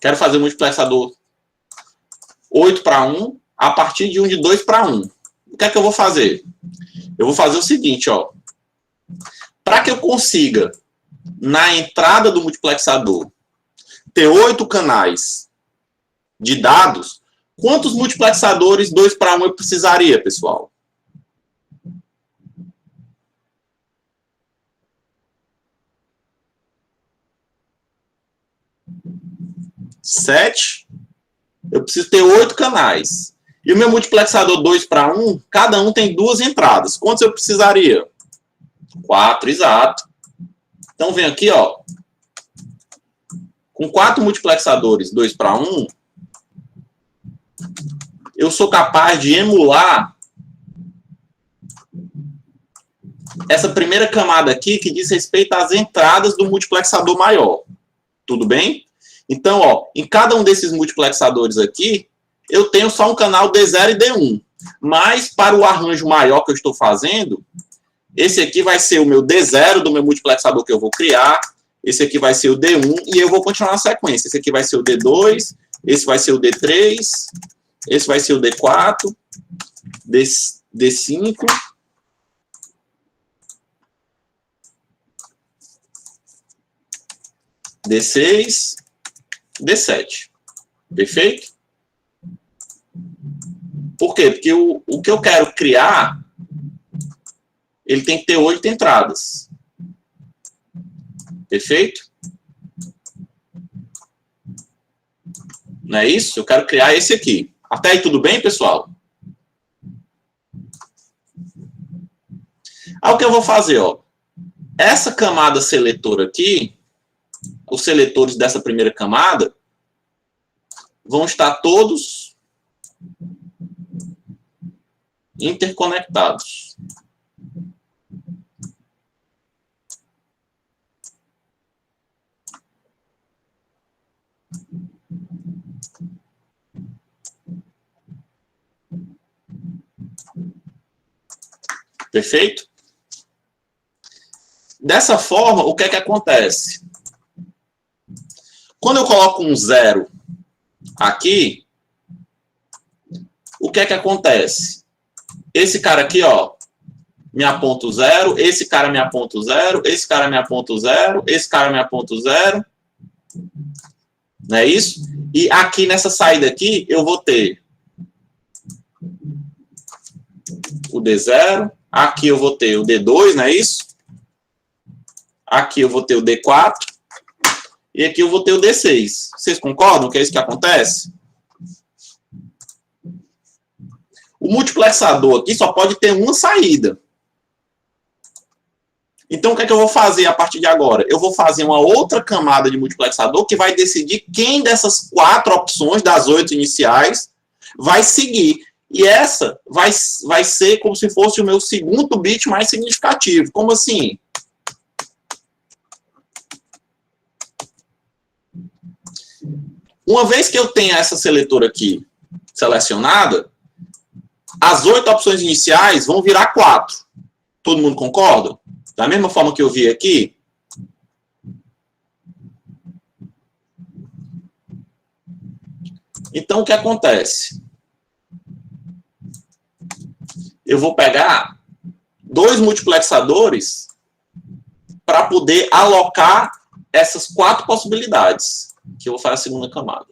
Quero fazer um multiplexador 8 para 1 a partir de um de 2 para 1. O que é que eu vou fazer? Eu vou fazer o seguinte, ó. Para que eu consiga, na entrada do multiplexador, ter 8 canais de dados, quantos multiplexadores 2 para 1 eu precisaria, pessoal? 7. Eu preciso ter 8 canais. E o meu multiplexador 2 para 1, cada um tem 2 entradas. Quantos eu precisaria? 4, exato. Então, vem aqui, ó. Com 4 multiplexadores 2 para 1, eu sou capaz de emular essa primeira camada aqui que diz respeito às entradas do multiplexador maior. Tudo bem? Então, ó, em cada um desses multiplexadores aqui, eu tenho só um canal D0 e D1. Mas, para o arranjo maior que eu estou fazendo, esse aqui vai ser o meu D0 do meu multiplexador que eu vou criar. esse aqui vai ser o D1, e eu vou continuar na sequência. Esse aqui vai ser o D2, esse vai ser o D3, esse vai ser o D4, D5, D6, D7. Perfeito? Por quê? Porque o que eu quero criar, ele tem que ter 8 entradas. Perfeito? Não é isso? Eu quero criar esse aqui. Até aí tudo bem, pessoal? Aí o que eu vou fazer, ó. Essa camada seletora aqui, os seletores dessa primeira camada, vão estar todos interconectados. Perfeito? Dessa forma, o que é que acontece? Quando eu coloco um 0 aqui, o que é que acontece? Esse cara aqui, ó, me aponta o 0, esse cara me aponta o 0, esse cara me aponta o 0, esse cara me aponta o 0. Não é isso? E aqui nessa saída aqui, eu vou ter o D0, aqui eu vou ter o D2, não é isso? Aqui eu vou ter o D4 e aqui eu vou ter o D6. Vocês concordam que é isso que acontece? O multiplexador aqui só pode ter uma saída. Então, o que é que eu vou fazer a partir de agora? Eu vou fazer uma outra camada de multiplexador que vai decidir quem dessas 4 opções, das 8 iniciais, vai seguir. E essa vai ser como se fosse o meu segundo bit mais significativo. Como assim? Uma vez que eu tenha essa seletora aqui selecionada, as 8 opções iniciais vão virar 4. Todo mundo concorda? Da mesma forma que eu vi aqui. Então, o que acontece? Eu vou pegar 2 multiplexadores para poder alocar essas 4 possibilidades, que eu vou fazer a segunda camada.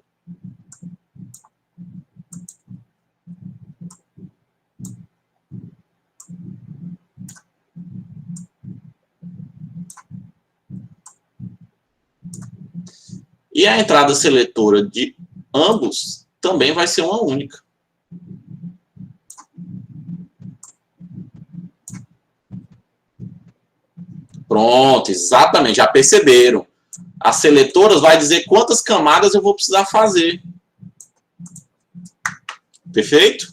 E a entrada seletora de ambos também vai ser uma única. Pronto, exatamente, já perceberam. As seletoras vai dizer quantas camadas eu vou precisar fazer. Perfeito?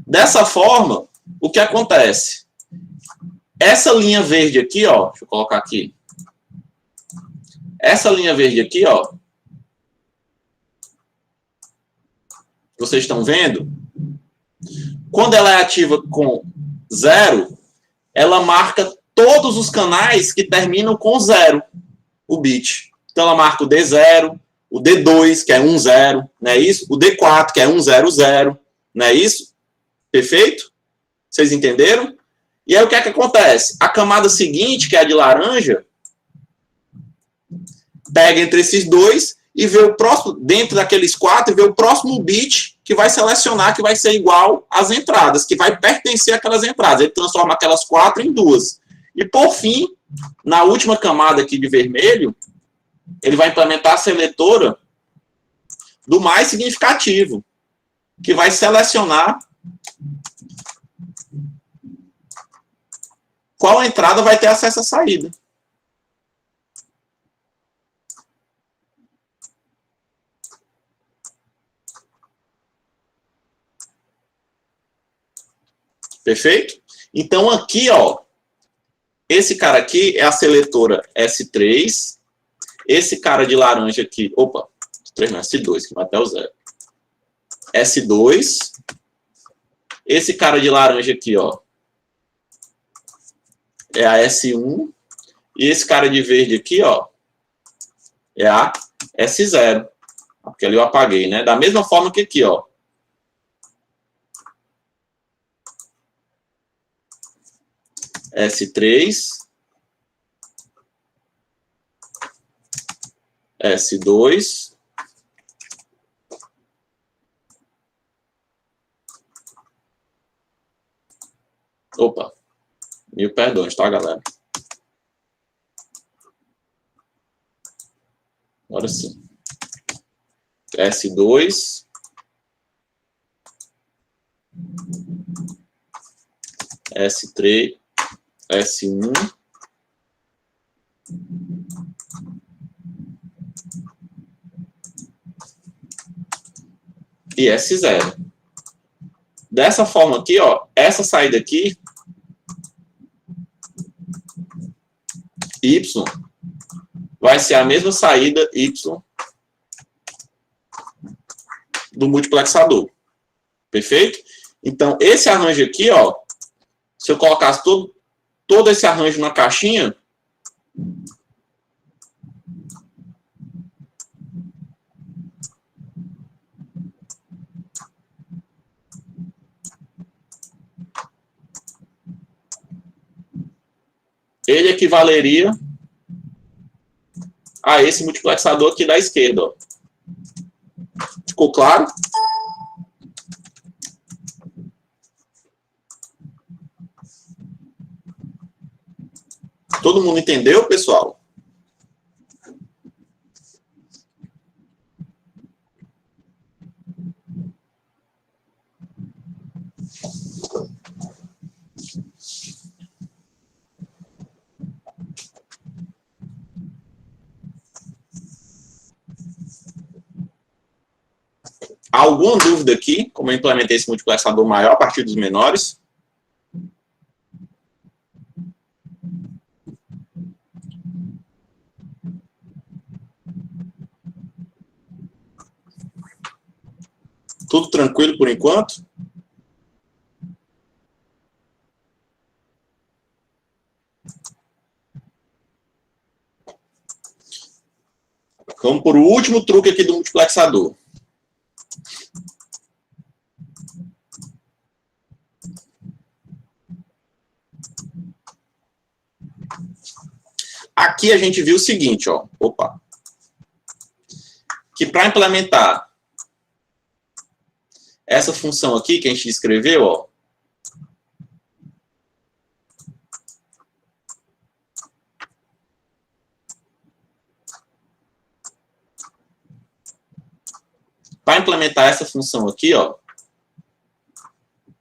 Dessa forma, o que acontece? Essa linha verde aqui, ó, deixa eu colocar aqui. Essa linha verde aqui, ó, vocês estão vendo? Quando ela é ativa com 0, ela marca todos os canais que terminam com 0, o bit. Então, ela marca o D0, o D2, que é 10, não é isso? O D4, que é 100, não é isso? Perfeito? Vocês entenderam? E aí, o que é que acontece? A camada seguinte, que é a de laranja, pega entre esses dois e vê o próximo, dentro daqueles 4, e vê o próximo bit que vai selecionar, que vai ser igual às entradas, que vai pertencer àquelas entradas. Ele transforma aquelas 4 em 2. E, por fim, na última camada aqui de vermelho, ele vai implementar a seletora do mais significativo, que vai selecionar qual entrada vai ter acesso à saída. Perfeito? Então, aqui, ó, esse cara aqui é a seletora S3. Esse cara de laranja aqui, opa, 3 não, S2, que vai até o 0. S2. Esse cara de laranja aqui, ó, é a S1. E esse cara de verde aqui, ó, é a S0. Porque ali eu apaguei, né? Da mesma forma que aqui, ó. S3, S2, opa, mil perdões, tá, galera? Agora sim. S2, S3, S1, e S0. Dessa forma aqui, ó, essa saída aqui, Y, vai ser a mesma saída Y do multiplexador. Perfeito? Então, esse arranjo aqui, ó, se eu colocasse todo esse arranjo na caixinha, ele equivaleria a esse multiplexador aqui da esquerda, ó. Ficou claro? Todo mundo entendeu, pessoal? Alguma dúvida aqui, como eu implementei esse multiplexador maior a partir dos menores? Tudo tranquilo por enquanto? Vamos para o último truque aqui do multiplexador. Aqui a gente viu o seguinte, ó. Opa. Que para implementar essa função aqui que a gente escreveu, ó. Para implementar essa função aqui, ó,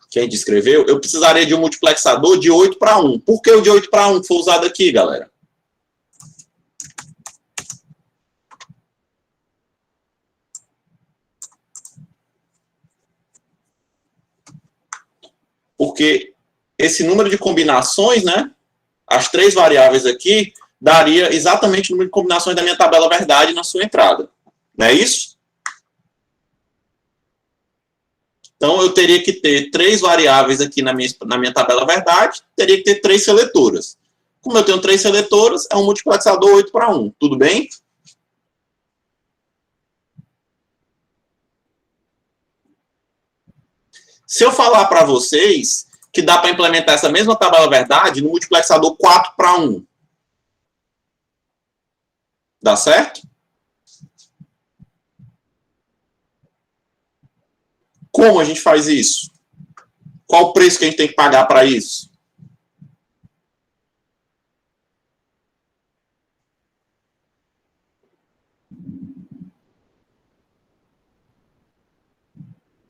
que a gente escreveu, eu precisaria de um multiplexador de 8 para 1. Por que o de 8 para 1 foi usado aqui, galera? Porque esse número de combinações, né, as 3 variáveis aqui, daria exatamente o número de combinações da minha tabela verdade na sua entrada. Não é isso? Então, eu teria que ter 3 variáveis aqui na minha tabela verdade, teria que ter 3 seletoras. Como eu tenho 3 seletoras, é um multiplexador 8 para 1. Tudo bem? Se eu falar para vocês que dá para implementar essa mesma tabela verdade no multiplexador 4 para 1, dá certo? Como a gente faz isso? Qual o preço que a gente tem que pagar para isso?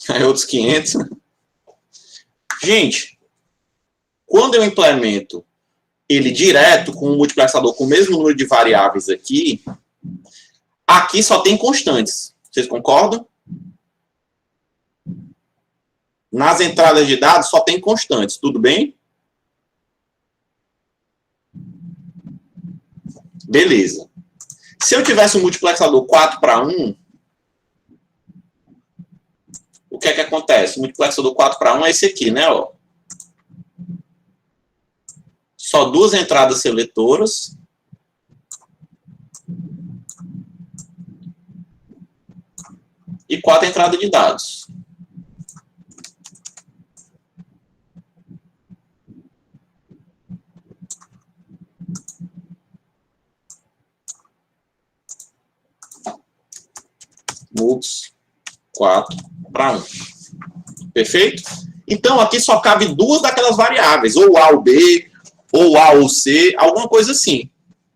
É outros 500. Gente, quando eu implemento ele direto com um multiplexador com o mesmo número de variáveis aqui, aqui só tem constantes. Vocês concordam? Nas entradas de dados só tem constantes, tudo bem? Beleza. Se eu tivesse um multiplexador 4 para 1, o que é que acontece? O multiplexador 4 para 1 é esse aqui, né? Ó. Só 2 entradas seletoras. e 4 a entrada de dados. Mux 4 para 1. Perfeito? Então, aqui só cabe duas daquelas variáveis, ou A ou B, ou A ou C, alguma coisa assim.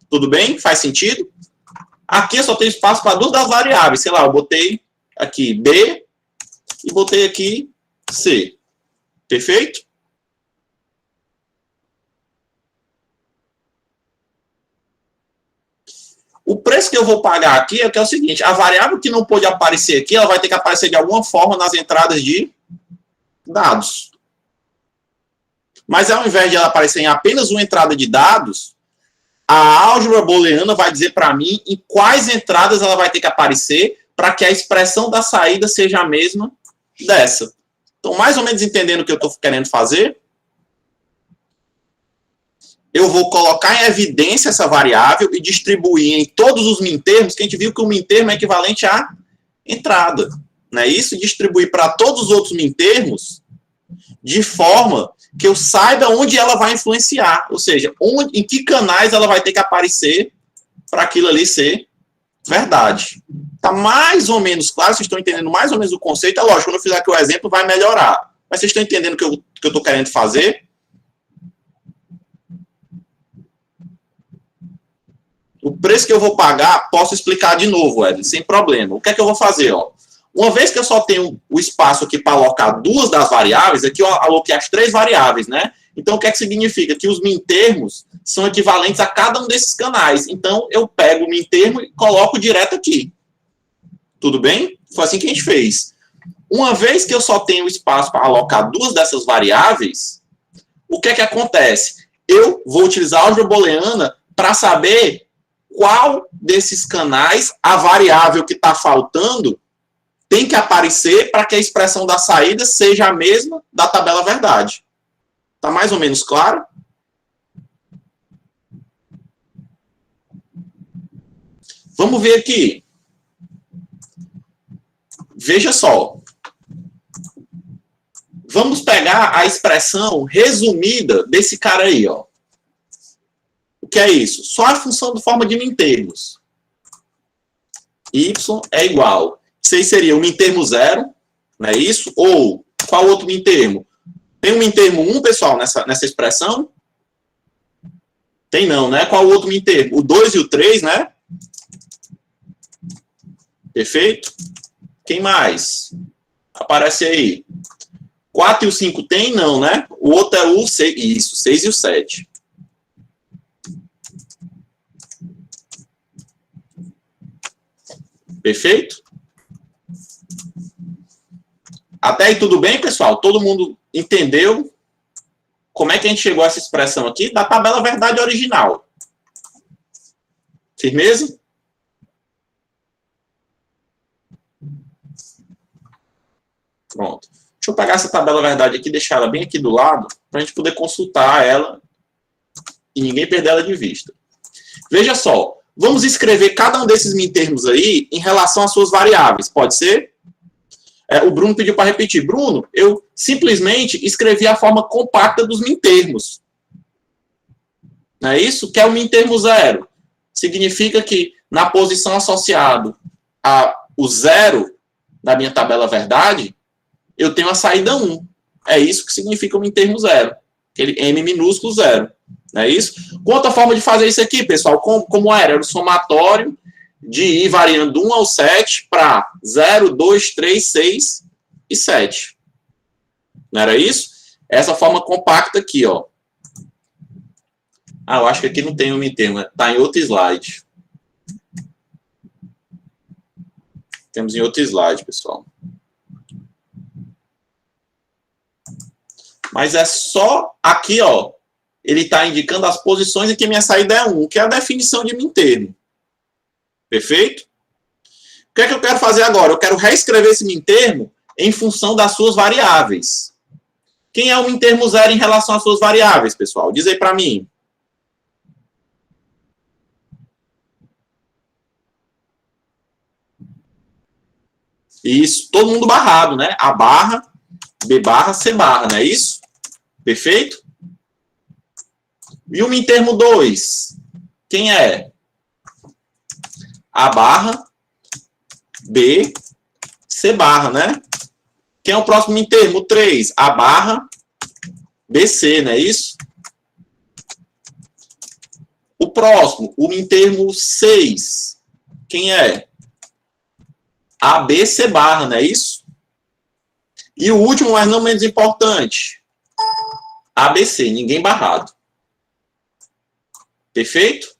Tudo bem? Faz sentido? Aqui eu só tenho espaço para duas das variáveis. Sei lá, eu botei aqui B e botei aqui C. Perfeito? O preço que eu vou pagar aqui é o seguinte, a variável que não pôde aparecer aqui, ela vai ter que aparecer de alguma forma nas entradas de dados. Mas ao invés de ela aparecer em apenas uma entrada de dados, a álgebra booleana vai dizer para mim em quais entradas ela vai ter que aparecer para que a expressão da saída seja a mesma dessa. Então, mais ou menos entendendo o que eu estou querendo fazer, eu vou colocar em evidência essa variável e distribuir em todos os mintermos, que a gente viu que o mintermo é equivalente à entrada. Não é isso? Distribuir para todos os outros mintermos de forma que eu saiba onde ela vai influenciar. Ou seja, em que canais ela vai ter que aparecer para aquilo ali ser verdade. Está mais ou menos claro? Vocês estão entendendo mais ou menos o conceito? É lógico, quando eu fizer aqui o exemplo, vai melhorar. Mas vocês estão entendendo o que eu estou querendo fazer? O preço que eu vou pagar, posso explicar de novo, Ed, sem problema. O que é que eu vou fazer? Ó? Uma vez que eu só tenho o espaço aqui para alocar duas das variáveis, aqui eu aloquei as três variáveis, né? Então, o que é que significa? Que os mintermos são equivalentes a cada um desses canais. Então, eu pego o mintermo e coloco direto aqui. Tudo bem? Foi assim que a gente fez. Uma vez que eu só tenho espaço para alocar duas dessas variáveis, o que é que acontece? Eu vou utilizar a álgebra booleana para saber qual desses canais a variável que está faltando tem que aparecer para que a expressão da saída seja a mesma da tabela verdade. Está mais ou menos claro? Vamos ver aqui. Veja só. Vamos pegar a expressão resumida desse cara aí, ó. O que é isso? Só a função de forma de mintermos. Y é igual. Isso aí seria o mintermo 0, não é isso? Ou, qual outro mintermo? Tem um mintermo 1, pessoal, nessa expressão? Tem não, né? Qual outro mintermo? O 2 e o 3, né? Perfeito? Quem mais? Aparece aí. 4 e o 5 tem? Não, né? O outro é o 6. Isso, 6 e o 7. Perfeito? Até aí tudo bem, pessoal? Todo mundo entendeu como é que a gente chegou a essa expressão aqui? Da tabela verdade original. Firmeza? Pronto. Deixa eu pegar essa tabela verdade aqui e deixar ela bem aqui do lado, para a gente poder consultar ela e ninguém perder ela de vista. Veja só, vamos escrever cada um desses mintermos aí em relação às suas variáveis. Pode ser? O Bruno pediu para repetir. Bruno, eu simplesmente escrevi a forma compacta dos mintermos. Não é isso? Que é o mintermo 0. Significa que na posição associada ao 0 da minha tabela verdade, eu tenho a saída 1. É isso que significa o mintermo 0. Aquele M minúsculo 0. Não é isso? Quanto a forma de fazer isso aqui, pessoal? Como era? Era o somatório de ir variando do 1 ao 7 para 0, 2, 3, 6 e 7. Não era isso? Essa forma compacta aqui, ó. Eu acho que aqui não tem um mintermo. Está em outro slide. Temos em outro slide, pessoal. Mas é só aqui, ó. Ele está indicando as posições em que minha saída é 1, que é a definição de mintermo. Perfeito? O que é que eu quero fazer agora? Eu quero reescrever esse mintermo em função das suas variáveis. Quem é o mintermo 0 em relação às suas variáveis, pessoal? Diz aí para mim. Isso, todo mundo barrado, né? A barra, B barra, C barra, não é isso? Perfeito? E o min termo 2? Quem é? A barra, B, C barra, né? Quem é o próximo min termo? 3. A barra, BC, não é isso? O próximo, o min termo 6. Quem é? ABC barra, não é isso? E o último, mas não menos importante, ABC, ninguém barrado. Perfeito?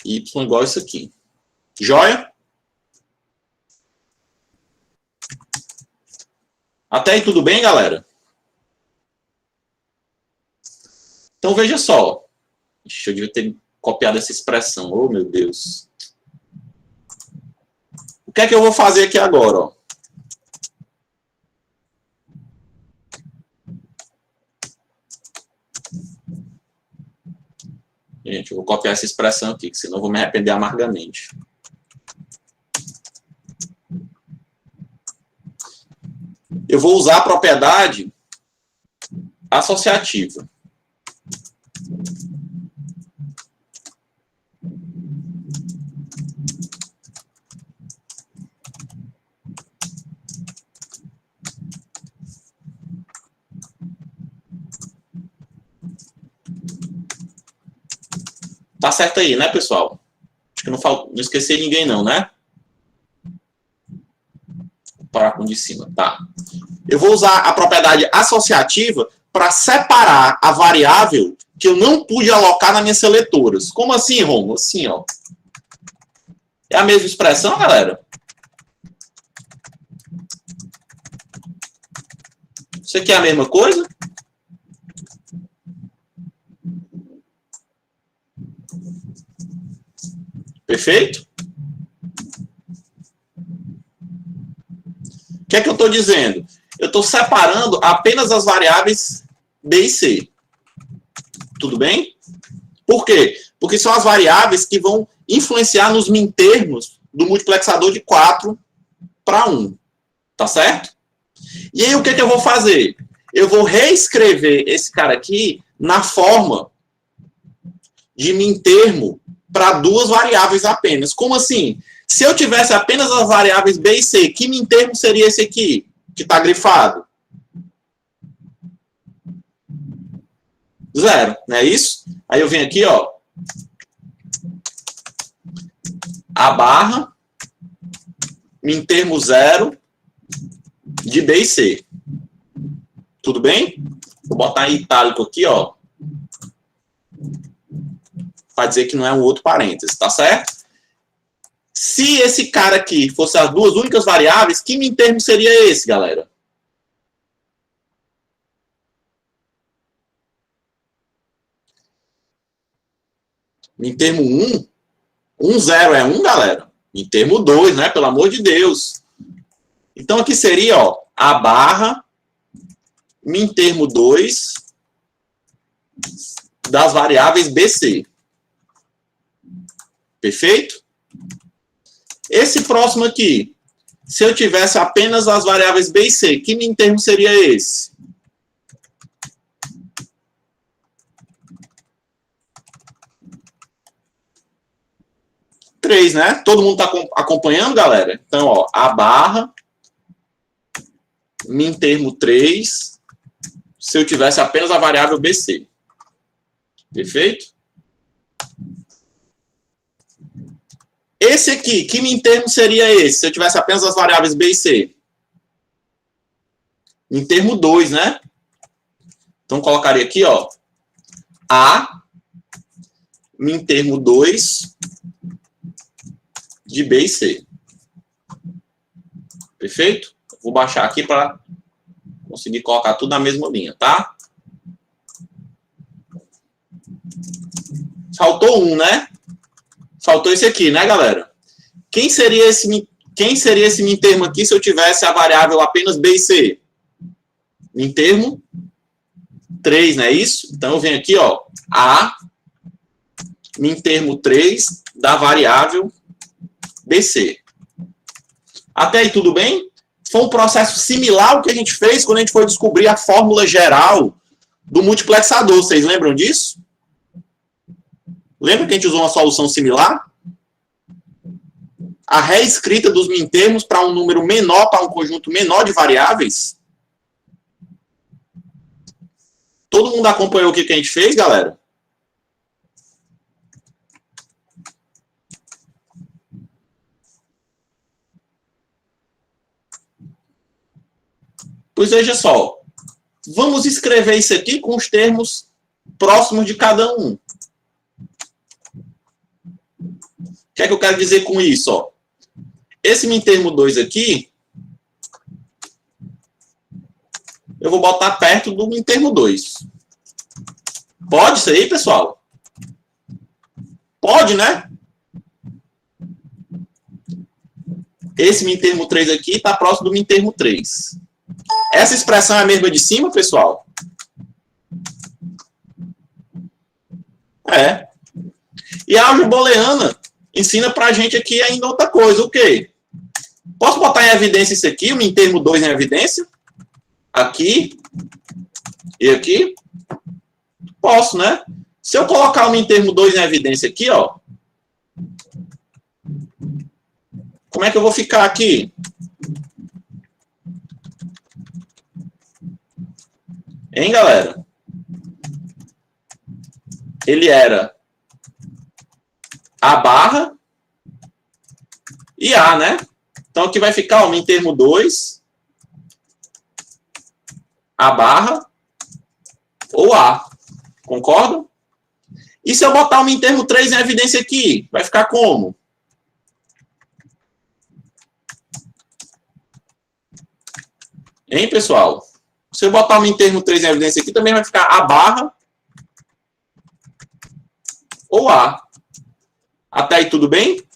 Y igual isso aqui. Joia? Até aí tudo bem, galera? Então veja só. Ixi, eu devia ter copiado essa expressão. Oh, meu Deus. O que é que eu vou fazer aqui agora? Ó? Gente, eu vou copiar essa expressão aqui, que senão eu vou me arrepender amargamente. Eu vou usar a propriedade associativa. Tá certo aí, né, pessoal? Acho que não esqueci ninguém não, né? Vou parar com o de cima, tá. Eu vou usar a propriedade associativa para separar a variável que eu não pude alocar nas minhas seletoras. Como assim, Romulo? Assim, ó. É a mesma expressão, galera? Isso aqui é a mesma coisa? Perfeito? O que é que eu estou dizendo? Eu estou separando apenas as variáveis B e C. Tudo bem? Por quê? Porque são as variáveis que vão influenciar nos min termos do multiplexador de 4 para 1. Tá certo? E aí o que é que eu vou fazer? Eu vou reescrever esse cara aqui na forma de min termo para duas variáveis apenas. Como assim? Se eu tivesse apenas as variáveis B e C, que min termo seria esse aqui, que está grifado? 0, não é isso? Aí eu venho aqui, ó, a barra, min termo 0 de B e C. Tudo bem? Vou botar em itálico aqui, ó, para dizer que não é um outro parênteses, tá certo? Se esse cara aqui fosse as duas únicas variáveis, que min termo seria esse, galera? Min termo 1? 1, 0 é 1, galera? Min termo 2, né? Pelo amor de Deus. Então, aqui seria, ó, a barra, min termo 2 das variáveis BC. Perfeito? Esse próximo aqui, se eu tivesse apenas as variáveis B e C, que min termo seria esse? Três, né? Todo mundo está acompanhando, galera? Então, ó, a barra, min termo 3, se eu tivesse apenas a variável BC. Perfeito? Esse aqui, que min termo seria esse, se eu tivesse apenas as variáveis B e C? Min termo 2, né? Então, colocaria aqui, ó, A, min termo 2 de B e C. Perfeito? Vou baixar aqui para conseguir colocar tudo na mesma linha, tá? Faltou um, né? Faltou esse aqui, né, galera? Quem seria esse min termo aqui se eu tivesse a variável apenas B e C? Min termo 3, não é isso? Então, eu venho aqui, ó, A, min termo 3 da variável BC. Até aí tudo bem? Foi um processo similar ao que a gente fez quando a gente foi descobrir a fórmula geral do multiplexador. Vocês lembram disso? Lembra que a gente usou uma solução similar? A reescrita dos mintermos para um número menor, para um conjunto menor de variáveis. Todo mundo acompanhou o que a gente fez, galera? Pois veja só. Vamos escrever isso aqui com os termos próximos de cada um. O que é que eu quero dizer com isso? Ó? Esse mintermo 2 aqui, eu vou botar perto do mintermo 2. Pode isso aí, pessoal? Pode, né? Esse mintermo 3 aqui está próximo do mintermo 3. Essa expressão é a mesma de cima, pessoal? É. E a álgebra booleana ensina pra gente aqui ainda outra coisa. O quê? Posso botar em evidência isso aqui, o mintermo 2 em evidência? Aqui. E aqui? Posso, né? Se eu colocar o mintermo 2 em evidência aqui, ó. Como é que eu vou ficar aqui? Hein, galera? Ele era A barra e A, né? Então aqui vai ficar o mintermo 2, A barra ou A. Concordam? E se eu botar o mintermo 3 em evidência aqui, vai ficar como? Hein, pessoal? Se eu botar o mintermo 3 em evidência aqui, também vai ficar A barra ou A. Até aí tudo bem?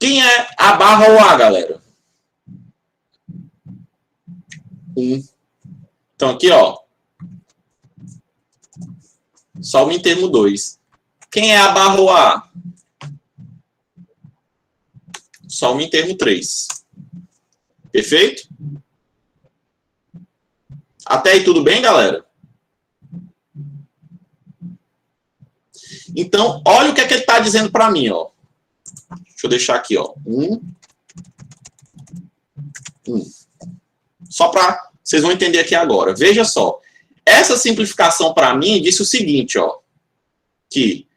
Quem é A barra ou A, galera? 1. Então aqui, ó. Só o mintermo 2. Quem é A barra ou A? Só o mintermo 3. Perfeito? Até aí tudo bem, galera? Então, olha o que é que ele está dizendo para mim, ó. Deixa eu deixar aqui, ó. 1. Só para vocês vão entender aqui agora. Veja só. Essa simplificação para mim disse o seguinte, ó. Que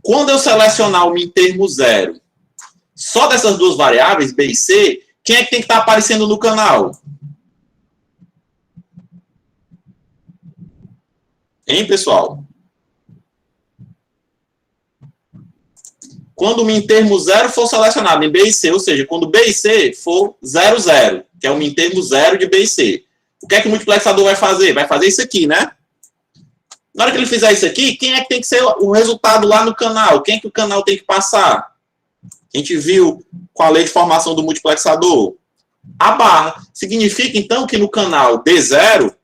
quando eu selecionar o mintermo 0 só dessas duas variáveis, B e C, quem é que tem que estar aparecendo no canal? Hein, pessoal? Quando o mintermo 0 for selecionado em B e C, ou seja, quando B e C for 0, 0, que é o mintermo 0 de B e C, o que é que o multiplexador vai fazer? Vai fazer isso aqui, né? Na hora que ele fizer isso aqui, quem é que tem que ser o resultado lá no canal? Quem é que o canal tem que passar? A gente viu com a lei de formação do multiplexador. A barra. Significa, então, que no canal D0,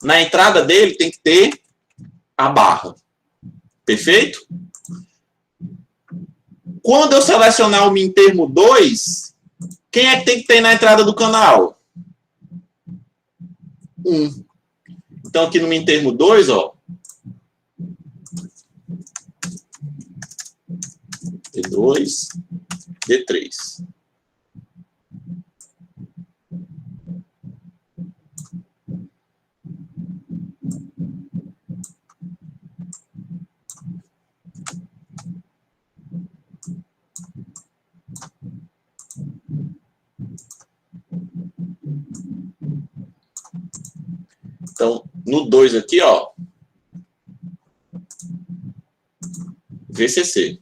na entrada dele tem que ter a barra. Perfeito? Quando eu selecionar o mintermo 2, quem é que tem que ter na entrada do canal? 1. Então, aqui no mintermo 2, ó. D2, D3. Então, no 2 aqui, ó, VCC.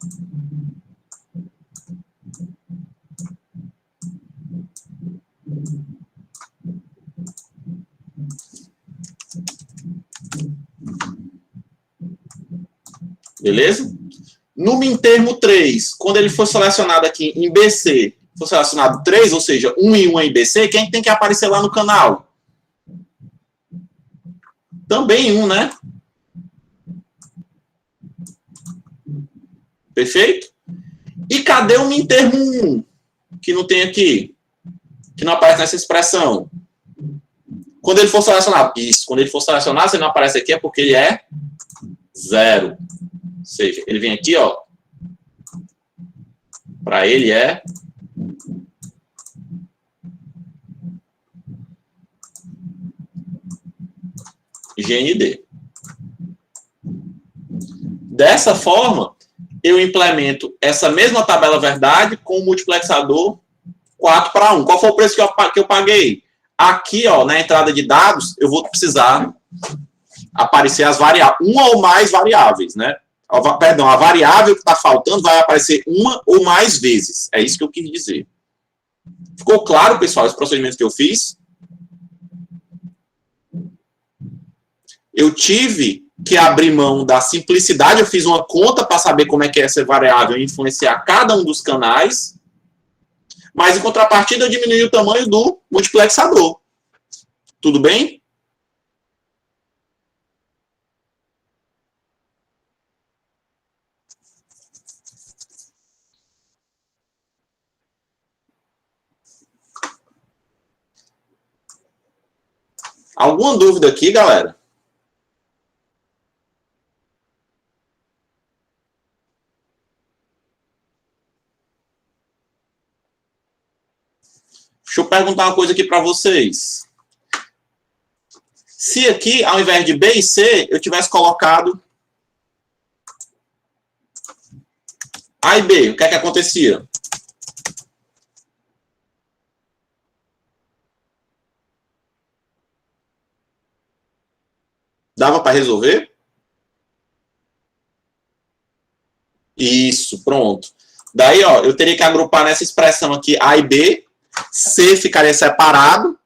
Beleza? No mintermo 3, quando ele for selecionado aqui em BC, for selecionado 3, ou seja, 1 e 1 em BC, quem tem que aparecer lá no canal? Também 1, né? Perfeito? E cadê o min termo 1? Que não tem aqui. Que não aparece nessa expressão. Quando ele for selecionado. Isso. Quando ele for selecionado, se ele não aparece aqui, é porque ele é 0. Ou seja, ele vem aqui, ó. Para ele é GND. Dessa forma, eu implemento essa mesma tabela verdade com o multiplexador 4:1. Qual foi o preço que eu paguei? Aqui, ó, na entrada de dados, eu vou precisar aparecer as variáveis, uma ou mais variáveis, né? Perdão, a variável que está faltando vai aparecer uma ou mais vezes. É isso que eu quis dizer. Ficou claro, pessoal, esse procedimento que eu fiz? Eu tive que abrir mão da simplicidade, eu fiz uma conta para saber como é que essa variável influenciar cada um dos canais, mas em contrapartida eu diminui o tamanho do multiplexador. Tudo bem? Alguma dúvida aqui, galera? Deixa eu perguntar uma coisa aqui para vocês. Se aqui, ao invés de B e C, eu tivesse colocado A e B, o que é que acontecia? Dava para resolver? Isso, pronto. Daí, ó, eu teria que agrupar nessa expressão aqui A e B, C ficaria separado,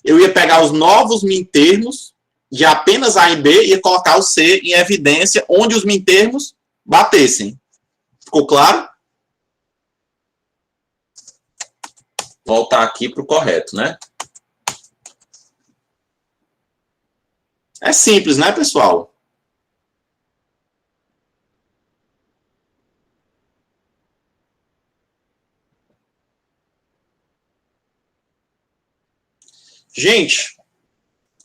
eu ia pegar os novos mintermos de apenas A e B e ia colocar o C em evidência onde os mintermos batessem. Ficou claro? Voltar aqui para o correto, né? É simples, né, pessoal? Gente,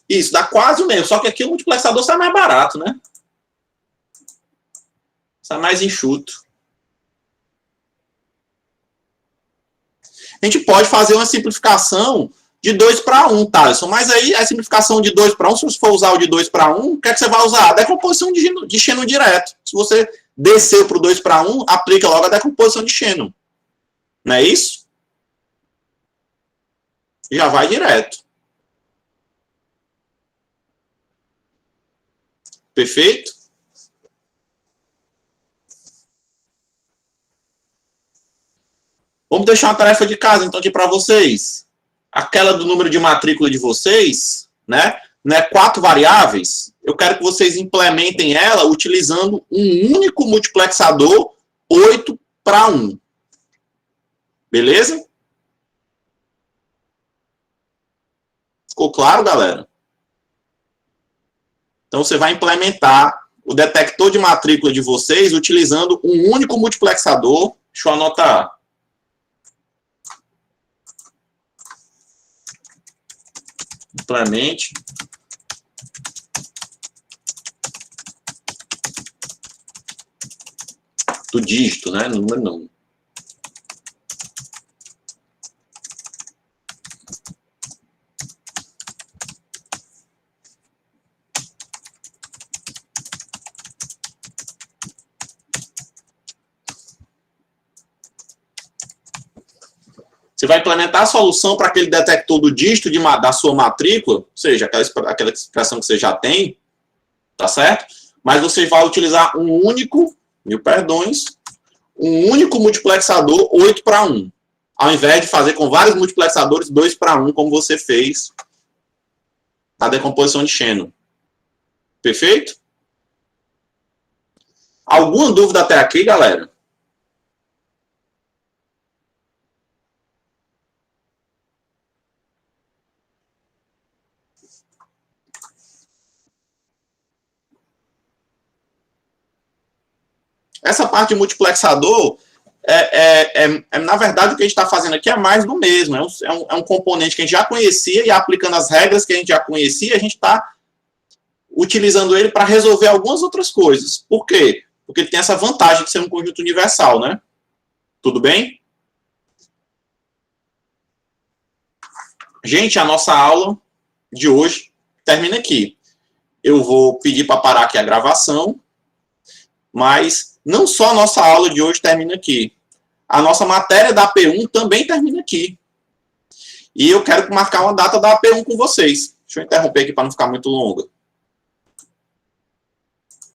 isso dá quase o mesmo, só que aqui o multiplexador sai mais barato, né? Sai mais enxuto. A gente pode fazer uma simplificação de 2:1, Thaleson. Mas aí a simplificação de 2:1, se você for usar o de 2:1, o que é que você vai usar? A decomposição de Shannon direto. Se você descer para o 2:1, aplica logo a decomposição de Shannon. Não é isso? Já vai direto. Perfeito? Vamos deixar uma tarefa de casa, então, aqui para vocês. Aquela do número de matrícula de vocês, né? Não é 4 variáveis. Eu quero que vocês implementem ela utilizando um único multiplexador 8:1. Beleza? Ficou claro, galera? Então, você vai implementar o detector de matrícula de vocês utilizando um único multiplexador. Deixa eu anotar. Implemente do dígito, né? No número não. Você vai implementar a solução para aquele detector do dígito da sua matrícula, ou seja, aquela expressão que você já tem, tá certo? Mas você vai utilizar um único, um único multiplexador 8:1, ao invés de fazer com vários multiplexadores 2:1, como você fez na decomposição de Shannon. Perfeito? Alguma dúvida até aqui, galera? Essa parte de multiplexador, na verdade, o que a gente está fazendo aqui é mais do mesmo. É um componente que a gente já conhecia e aplicando as regras que a gente já conhecia, a gente está utilizando ele para resolver algumas outras coisas. Por quê? Porque ele tem essa vantagem de ser um conjunto universal, né? Tudo bem? Gente, a nossa aula de hoje termina aqui. Eu vou pedir para parar aqui a gravação, mas não só a nossa aula de hoje termina aqui. A nossa matéria da AP1 também termina aqui. E eu quero marcar uma data da AP1 com vocês. Deixa eu interromper aqui para não ficar muito longa.